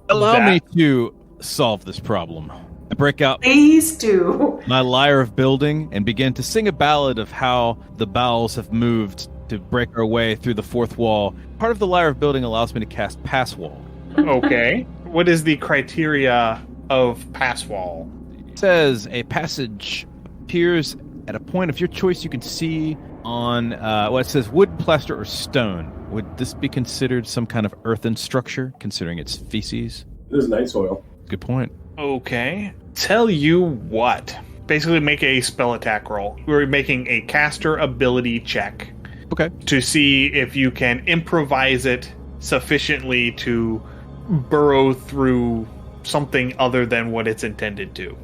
Allow me to solve this problem. I break out Please do. my lyre of building and begin to sing a ballad of how the bowels have moved to break our way through the fourth wall. Part of the lyre of building allows me to cast pass wall. Okay. What is the criteria of pass wall? It says a passage appears at a point of your choice you can see on, it says wood, plaster, or stone. Would this be considered some kind of earthen structure, considering it's feces? This is night soil. Good point. Okay. Tell you what. Basically make a spell attack roll. We're making a caster ability check. Okay. To see if you can improvise it sufficiently to burrow through something other than what it's intended to.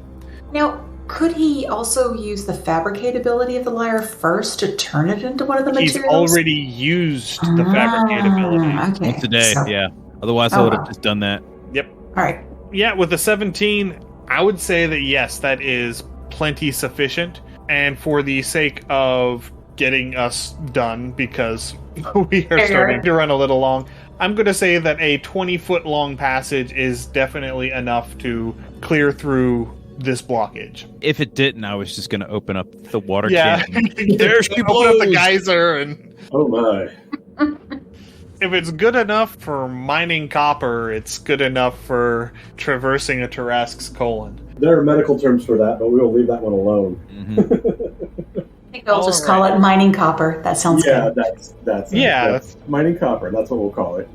Now, could he also use the fabricate ability of the lyre first to turn it into one of the He's materials? already used the fabricate ability. Okay. Once a day, So- yeah. Otherwise, I would have just done that. Yep. All right. Yeah, with a 17, I would say that yes, that is plenty sufficient. And for the sake of getting us done, because we are starting to run a little long, I'm going to say that a 20-foot long passage is definitely enough to clear through this blockage. If it didn't, I was just going to open up the water Yeah, can. there she blows up the geyser, and Oh my. if it's good enough for mining copper, it's good enough for traversing a Tarrasque's colon. There are medical terms for that, but we will leave that one alone. I think I'll just call it mining copper. That sounds good. That's mining copper. That's what we'll call it.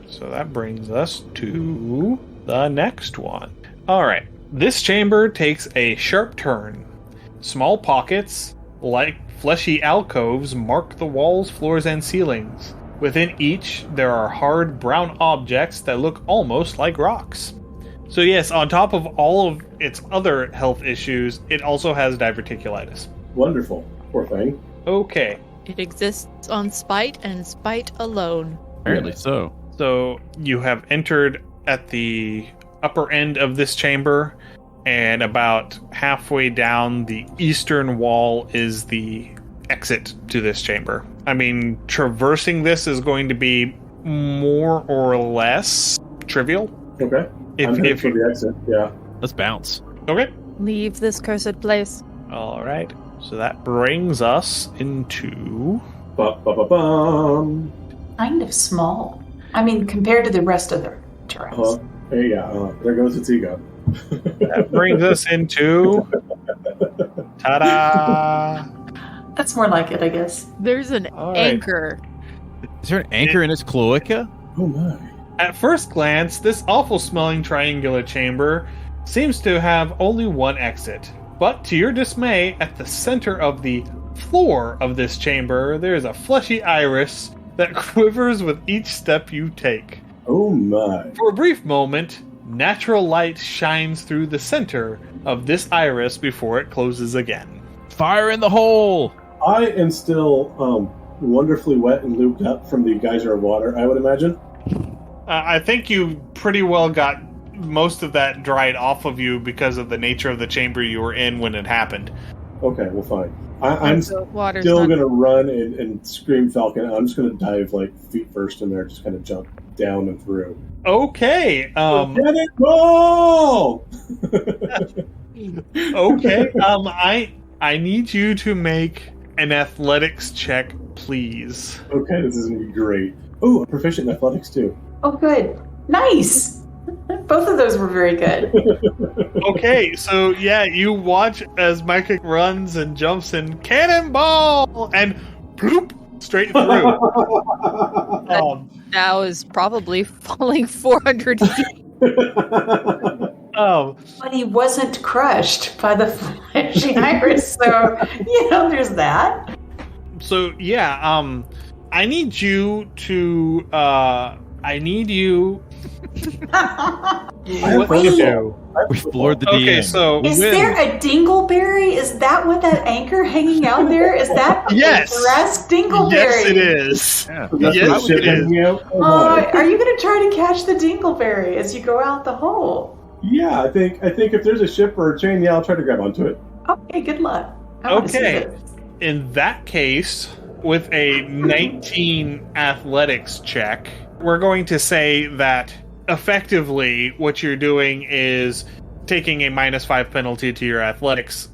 So that brings us to the next one. All right. This chamber takes a sharp turn. Small pockets, like fleshy alcoves, mark the walls, floors, and ceilings. Within each, there are hard brown objects that look almost like rocks. So yes, on top of all of its other health issues, it also has diverticulitis. Wonderful. Poor thing. Okay. It exists on spite and spite alone. Apparently so. So you have entered at the upper end of this chamber, and about halfway down the eastern wall is the exit to this chamber. I mean, traversing this is going to be more or less trivial. Okay. I'm headed for the exit. Yeah. Let's bounce. Okay. Leave this cursed place. All right. So that brings us into... Ba-ba-ba-bum. Kind of small. I mean, compared to the rest of the terrains. There goes its ego. That brings us into... Ta-da! That's more like it, I guess. There's an All right. anchor. Is there an anchor in its cloaca? Oh my. At first glance, this awful-smelling triangular chamber seems to have only one exit. But to your dismay, at the center of the floor of this chamber, there is a fleshy iris that quivers with each step you take. Oh my. For a brief moment, natural light shines through the center of this iris before it closes again. Fire in the hole! I am still wonderfully wet and lubed up from the geyser of water, I would imagine. I think you pretty well got most of that dried off of you because of the nature of the chamber you were in when it happened. Okay, well, fine. I'm still Water's going not- to run and scream Falcon. I'm just going to dive feet first in there, just kind of jump down and through. Okay. Get it, go! Okay. I need you to make an athletics check, please. Okay, this is going to be great. Oh, I'm proficient in athletics, too. Oh, good. Nice! Both of those were very good. Okay, so yeah, you watch as Mica runs and jumps and cannonball and bloop straight through. Now is probably falling 400 feet. But he wasn't crushed by the flashing iris, so, there's that. So yeah, I need you to what do you do? We floored the DM. Okay, so Is there a dingleberry? Is that what that anchor hanging out there? Is that Yes. a Tarrasque dingleberry? yes, it is. Yeah. That's Yes, what shit it is. hanging out? Oh, my. Are you going to try to catch the dingleberry as you go out the hole? Yeah, I think if there's a ship or a chain, yeah, I'll try to grab onto it. Okay, good luck. I wanna see Okay. this. In that case, with a 19 athletics check, we're going to say that effectively what you're doing is taking a -5 penalty to your athletics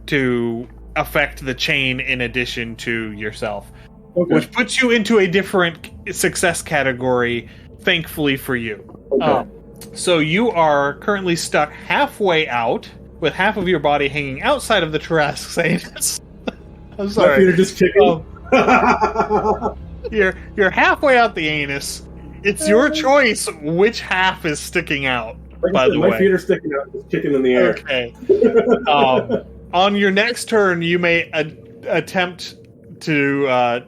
to affect the chain in addition to yourself, Okay. which puts you into a different success category, thankfully for you. Okay. So you are currently stuck halfway out, with half of your body hanging outside of the Tarrasque's anus. I'm My feet sorry. are just kicking. You're halfway out the anus. It's your choice which half is sticking out. Like I By said, the my way. feet are sticking out, just kicking in the air. Okay. On your next turn, you may attempt to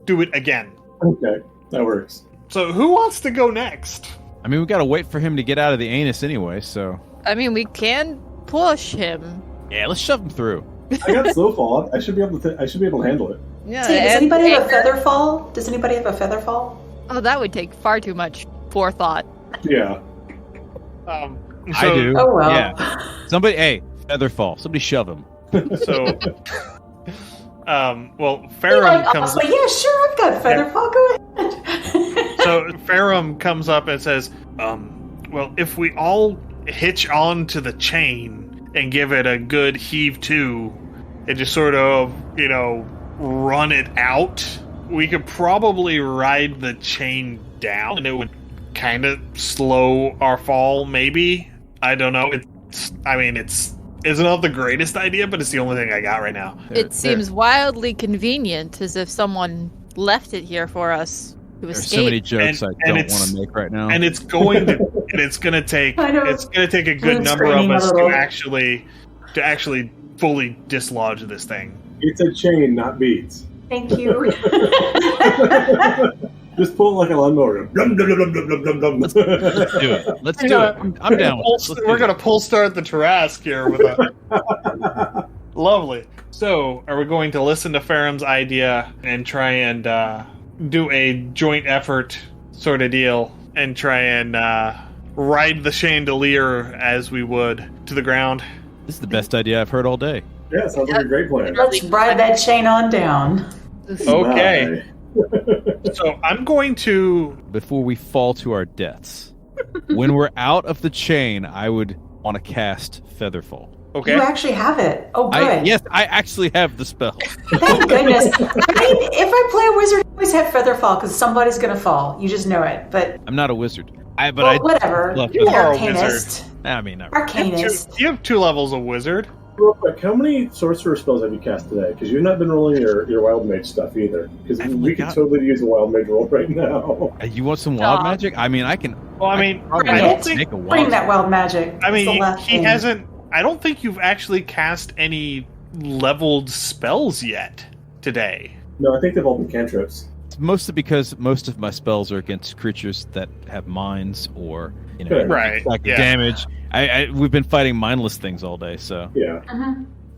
do it again. Okay, that works. So who wants to go next? I mean, we gotta wait for him to get out of the anus anyway, so... I mean, we can push him. Yeah, let's shove him through. I got slow fall. I should be able to. I should be able to handle it. Yeah. Say, does and anybody have a anchor- feather fall? Does anybody have a feather fall? Oh, that would take far too much forethought. Yeah. I So- do. Oh, well. Yeah. Somebody, hey, feather fall. Somebody shove him. So, well, You're Ferrum like, comes. honestly, yeah, sure, I've got feather fall. Go ahead. So Ferrum comes up and says, "Well, if we all hitch onto the chain and give it a good heave to, and just sort of, run it out, we could probably ride the chain down, and it would kind of slow our fall, maybe. I don't know. It's not the greatest idea, but it's the only thing I got right now. It seems wildly convenient, as if someone left it here for us to escape. There's so many jokes I don't want to make right now. And it's going to take a good number of us to actually fully dislodge this thing. It's a chain, not beads. Thank you. Just pull it like a lawnmower. Let's do it. Let's do it. I'm down with it. We're going to pull start the Tarrasque here with a... Lovely. So, are we going to listen to Faram's idea and try and do a joint effort sort of deal and try and ride the chandelier as we would to the ground? This is the best idea I've heard all day. Yeah, sounds like a great plan. Let's ride that chain on down. Okay. So I'm going to... Before we fall to our deaths, when we're out of the chain, I would want to cast Featherfall. Okay. You actually have it. Oh, good. Yes, I actually have the spell. Thank goodness. I mean, if I play a wizard, I always have Featherfall, because somebody's going to fall. You just know it. But I'm not a wizard. whatever. You are a Arcanist. I mean, not Arcanist. You have 2 levels of wizard. Real quick, how many sorcerer spells have you cast today? Because you've not been rolling your wild mage stuff either. Because we could totally use a wild mage roll right now. You want some wild magic? I mean, I can. Well, I don't think bring that wild magic. I mean, he hasn't. I don't think you've actually cast any leveled spells yet today. No, I think they've all been cantrips. It's mostly because most of my spells are against creatures that have minds or right, damage. We've been fighting mindless things all day, so yeah.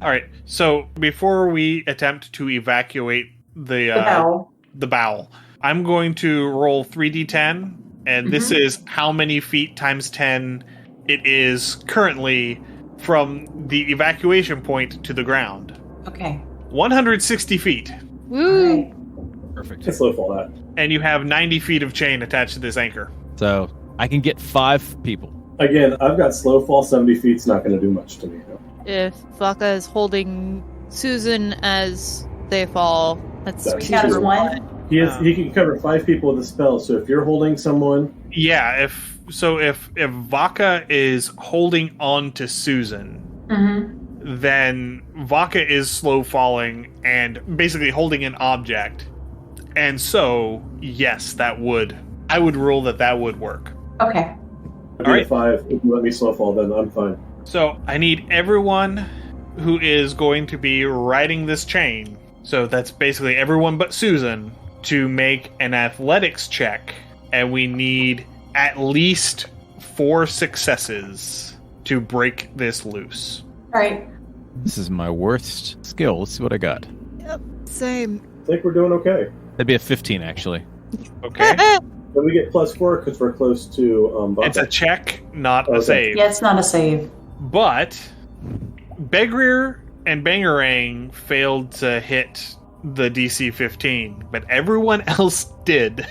All right. So before we attempt to evacuate the bowel, I'm going to roll 3d10, and this is how many feet times 10 it is currently from the evacuation point to the ground. Okay. 160 feet. Woo! Right. perfect. It's slow fall that. And you have 90 feet of chain attached to this anchor. So I can get 5 people. Again, I've got slow fall. 70 feet's not going to do much to me. No. If Vaca is holding Suzen as they fall, that's Count as one. He can cover 5 people with a spell. So if you're holding someone, yeah. If Vaca is holding on to Suzen, then Vaca is slow falling and basically holding an object, and so yes, I would rule that would work. Okay. All right. 5. If you let me slow fall, then I'm fine. So I need everyone who is going to be riding this chain. So that's basically everyone but Suzen to make an athletics check, and we need at least 4 successes to break this loose. All right. This is my worst skill. Let's see what I got. Yep, same. I think we're doing okay. That'd be a 15, actually. Okay. Then we get +4 because we're close to It's a check, not a save. Yeah, it's not a save. But Begrir and Bangarang failed to hit the DC 15, but everyone else did.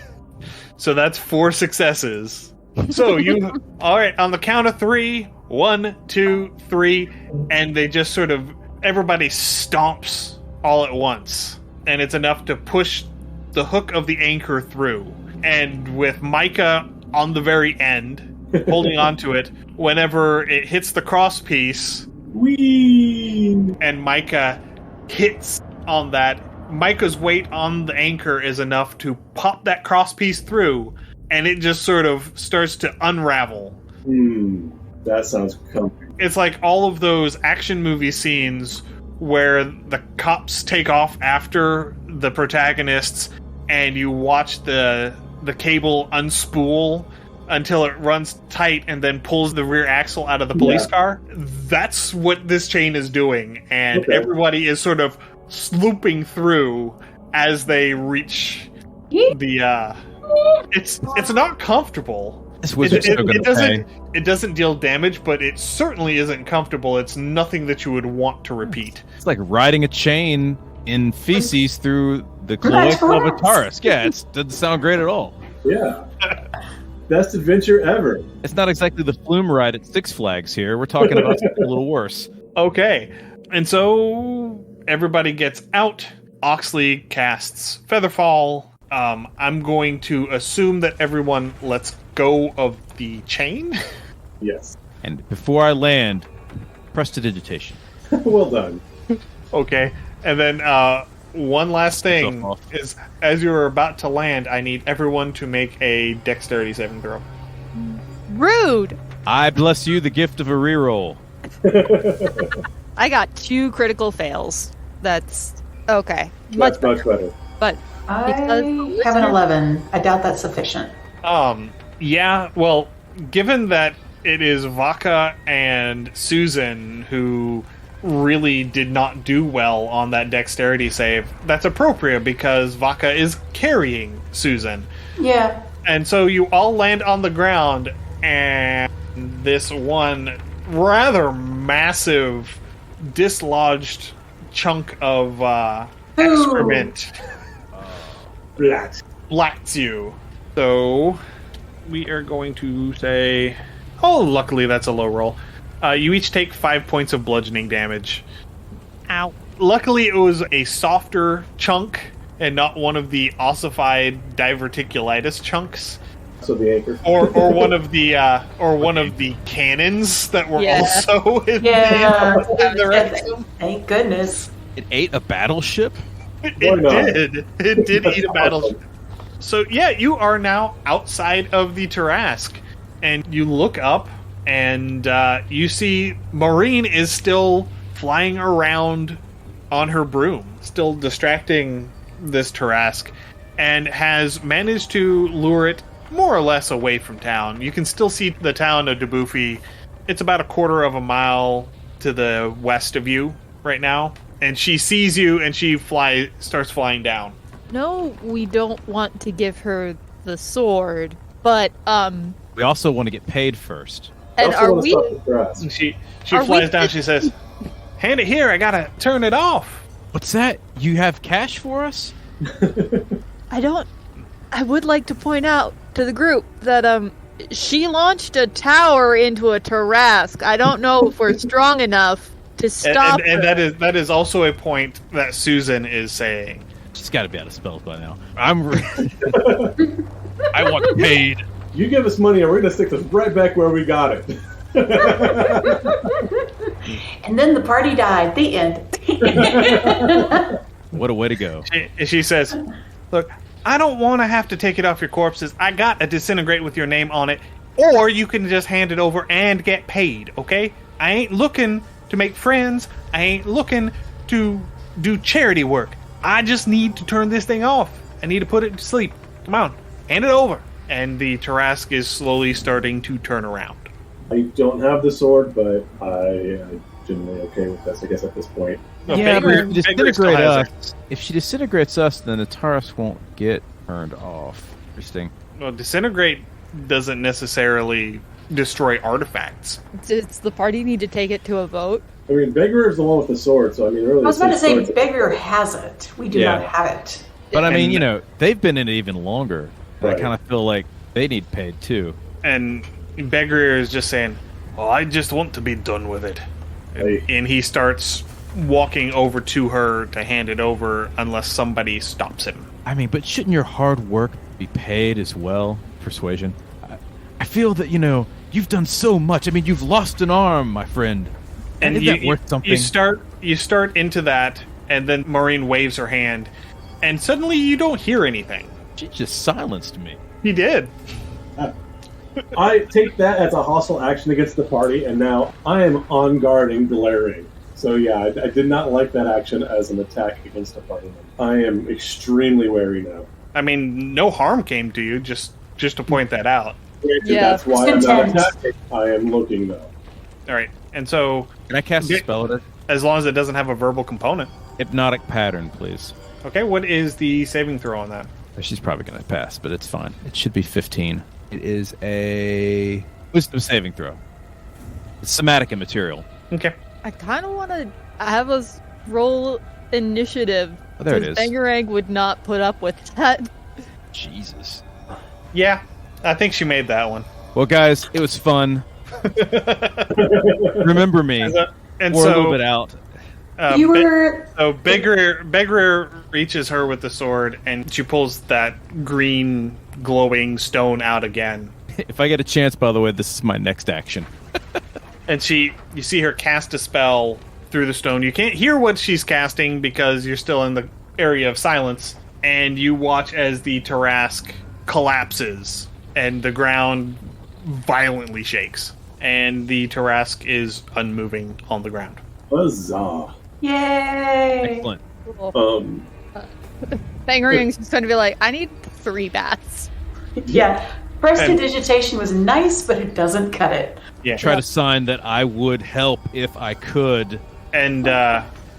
So that's 4 successes. So all right, on the count of 3, 1, 2, 3, and they just sort of, everybody stomps all at once. And it's enough to push the hook of the anchor through. And with Mica on the very end, holding onto it, whenever it hits the cross piece, whee! And Mica hits on that, Mica's weight on the anchor is enough to pop that cross piece through, and it just sort of starts to unravel. That sounds comfy. It's like all of those action movie scenes where the cops take off after the protagonists, and you watch the cable unspool until it runs tight and then pulls the rear axle out of the police car. That's what this chain is doing, and everybody is sort of slooping through as they reach the it's not comfortable. This wizard's still gonna pay. It doesn't deal damage, but it certainly isn't comfortable. It's nothing that you would want to repeat. It's like riding a chain in feces through the cloaca of a Tarrasque. Yeah, it doesn't sound great at all. Yeah. Best adventure ever. It's not exactly the flume ride at Six Flags here. We're talking about something a little worse. Okay. And so everybody gets out. Oxley casts Featherfall. I'm going to assume that everyone lets go of the chain. Yes. And before I land, prestidigitation. Well done. Okay. And then one last thing is, as you're about to land, I need everyone to make a dexterity saving throw. Rude! I bless you the gift of a reroll. I got 2 critical fails. That's okay. Much better. But I have an 11. I doubt that's sufficient. Yeah, well, given that it is Vaca and Suzen who really did not do well on that dexterity save, that's appropriate because Vaca is carrying Suzen. Yeah. And so you all land on the ground, and this one rather massive dislodged chunk of excrement blacks you. So we are going to say, oh, luckily that's a low roll. You each take 5 points of bludgeoning damage. ow. Luckily it was a softer chunk and not one of the ossified diverticulitis chunks. So the anchor. Or one of the cannons that were also in the rectum. Thank goodness. It ate a battleship? It did eat a battleship. So yeah, you are now outside of the Tarask, and you look up, and you see Maureen is still flying around on her broom, still distracting this Tarask, and has managed to lure it more or less away from town. You can still see the town of Dubufi. It's about a quarter of a mile to the west of you right now, and she sees you, and she starts flying down. No, we don't want to give her the sword, but We also want to get paid first. and are we? And she flies down. She says, "Hand it here. I gotta turn it off." What's that? You have cash for us? I would like to point out to the group that she launched a tower into a Tarask. I don't know if we're strong enough to stop and her. that is also a point that Susan is saying. She's got to be out of spells by now. I want paid. You give us money and we're going to stick this right back where we got it. And then the party died. The end. What a way to go. She says, "Look, I don't want to have to take it off your corpses. I got a disintegrate with your name on it, or you can just hand it over and get paid, okay? I ain't looking to make friends. I ain't looking to do charity work. I just need to turn this thing off. I need to put it to sleep. Come on, hand it over." And the Tarask is slowly starting to turn around. I don't have the sword, but I'm generally okay with this, I guess, at this point. No, Yeah, Baker- but if she Baker still disintegrates has us, if she disintegrates us, then the Taurus won't get turned off. Interesting. Well, disintegrate doesn't necessarily destroy artifacts. Does the party need to take it to a vote? I mean, Beggar is the one with the sword, so I mean, really. I was about to it's say, his sword. Beggar has it. We do Yeah. not have it. But I mean, And- you know, they've been in it even longer. And Right. I kind of feel like they need paid too. And Beggar is just saying, "Well, I just want to be done with it." Hey. And he starts walking over to her to hand it over unless somebody stops him. I mean, but shouldn't your hard work be paid as well? Persuasion. I feel that, you know, you've done so much. I mean, you've lost an arm, my friend. And Isn't that worth something? You start into that, and then Maureen waves her hand, and suddenly you don't hear anything. She just silenced me. He did. I take that as a hostile action against the party, and now I am on guard and glaring. So yeah, I did not like that action as an attack against a party member. I am extremely wary now. I mean, no harm came to you, just to point that out. Granted, Yeah. that's why I'm not Intense. attacking. I am looking though. All right, and so Can I cast a Yeah. spell at her? as long as it doesn't have a verbal component. Hypnotic pattern, please. Okay, what is the saving throw on that? She's probably going to pass, but it's fine. It should be 15. It is a wisdom saving throw. It's somatic and material. Okay. I kind of want to have us roll initiative. Oh, there it since is. Bangarang would not put up with that. Jesus. Yeah, I think she made that one. Well, guys, it was fun. Remember me. And We're so, a little bit out. You were. So Begrir reaches her with the sword, and she pulls that green glowing stone out again. If I get a chance, by the way, this is my next action. And you see her cast a spell through the stone. You can't hear what she's casting because you're still in the area of silence. And you watch as the Tarask collapses and the ground violently shakes. And the Tarask is unmoving on the ground. Huzzah. Yay! Excellent. Bangarang's just going to be like, I need 3 baths. Yeah. Prestidigitation was nice, but it doesn't cut it. Yeah. Try to sign that I would help if I could. And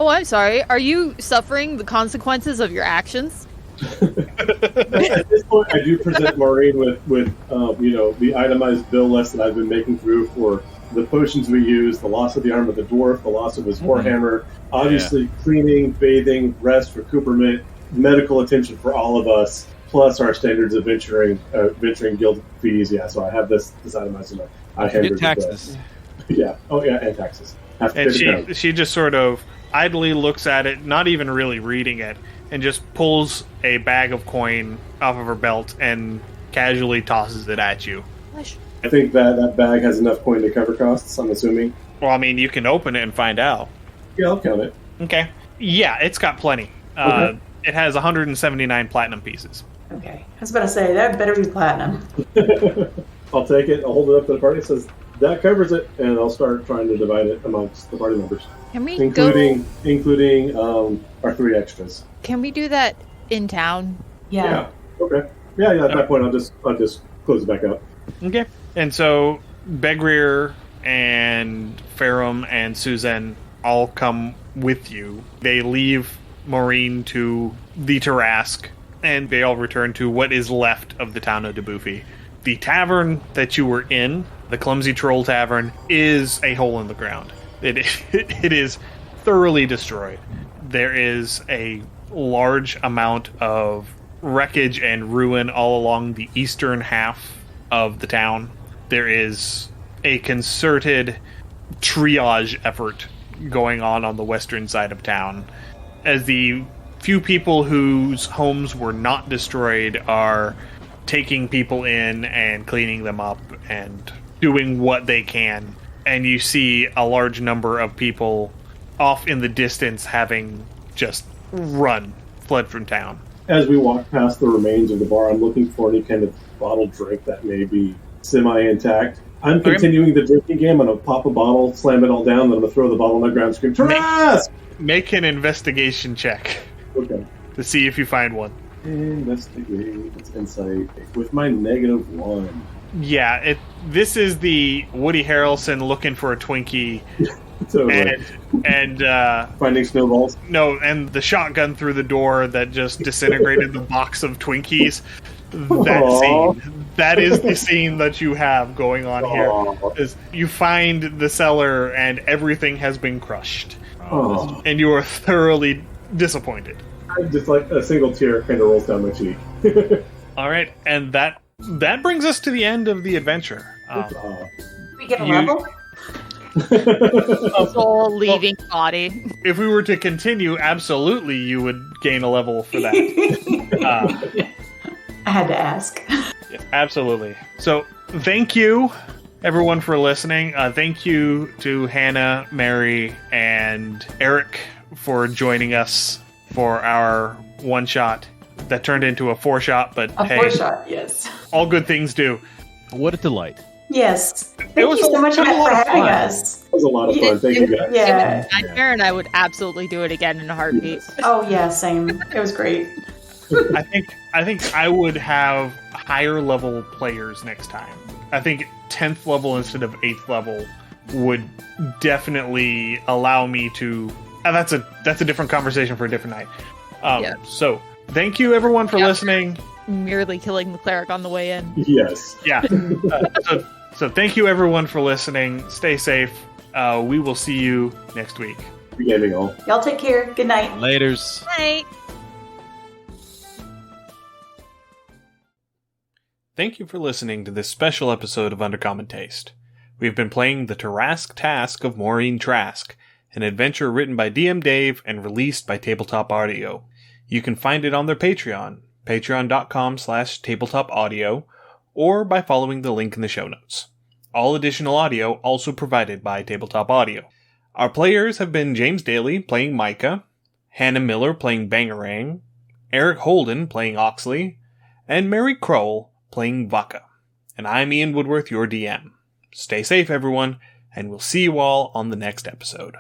Oh, I'm sorry. Are you suffering the consequences of your actions? At this point, I do present Maureen with the itemized bill list that I've been making through for the potions we use, the loss of the arm of the dwarf, the loss of his warhammer, obviously cleaning, bathing, rest, recouperament, medical attention for all of us, plus our standards of venturing guild fees. Yeah, so I have this itemized in my Forget taxes. Yeah. Oh, yeah, and taxes. And she just sort of idly looks at it, not even really reading it, and just pulls a bag of coin off of her belt and casually tosses it at you. I think that bag has enough coin to cover costs, I'm assuming. Well, I mean, you can open it and find out. Yeah, I'll count it. Okay. Yeah, it's got plenty. Okay. It has 179 platinum pieces. Okay. I was about to say, that better be platinum. I'll take it, I'll hold it up to the party, it says, that covers it, and I'll start trying to divide it amongst the party members. Can we including our 3 extras. Can we do that in town? Yeah. Okay. Yeah. At that point, I'll just close it back up. Okay. And so Begrir and Ferrum and Suzen all come with you. They leave Maureen to the Tarask, and they all return to what is left of the town of Debuffy. The tavern that you were in, the Clumsy Troll Tavern, is a hole in the ground. It is thoroughly destroyed. There is a large amount of wreckage and ruin all along the eastern half of the town. There is a concerted triage effort going on the western side of town, as the few people whose homes were not destroyed are taking people in and cleaning them up and doing what they can. And you see a large number of people off in the distance having just fled from town. As we walk past the remains of the bar, I'm looking for any kind of bottled drink that may be semi-intact. I'm continuing the drinking game. I'm going to pop a bottle, slam it all down, then I'm going to throw the bottle on the ground and scream, Tarask! Make an investigation check. Okay. To see if you find one. Investigate. It's insight. With my -1. Yeah, this is the Woody Harrelson looking for a Twinkie. Totally. And finding snowballs. No, and the shotgun through the door that just disintegrated the box of Twinkies. That is the scene that you have going on here. Is you find the cellar and everything has been crushed. And you are thoroughly disappointed. Just like a single tear kind of rolls down my cheek. All right, and that brings us to the end of the adventure. We get a level? Soul leaving body. If we were to continue, absolutely you would gain a level for that. I had to ask. Yes, absolutely. So, thank you, everyone, for listening. Thank you to Hannah, Mary, and Eric for joining us for our one-shot that turned into a 4-shot, but a 4-shot, yes. All good things do. What a delight. Yes. Thank you so much for having us. It was a lot of fun. Thank you, guys. Yeah. And I would absolutely do it again in a heartbeat. Oh, yeah, same. It was great. I think I would have higher level players next time. I think 10th level instead of 8th level would definitely allow me to... that's a different conversation for a different night. So, thank you everyone for listening. Merely killing the cleric on the way in. Yes. Yeah. So thank you everyone for listening. Stay safe. We will see you next week. Good gaming all. Y'all take care. Good night. Laters. Night. Thank you for listening to this special episode of Undercommon Taste. We've been playing The Tarrasque Task of Maureen Trask, an adventure written by DM Dave and released by Tabletop Audio. You can find it on their Patreon, patreon.com/tabletopaudio, or by following the link in the show notes. All additional audio also provided by Tabletop Audio. Our players have been James Daley playing Mica, Hannah Miller playing Bangarang, Eric Holden playing Oxley, and Mary Crowell playing Vaca. And I'm Ian Woodworth, your DM. Stay safe, everyone, and we'll see you all on the next episode.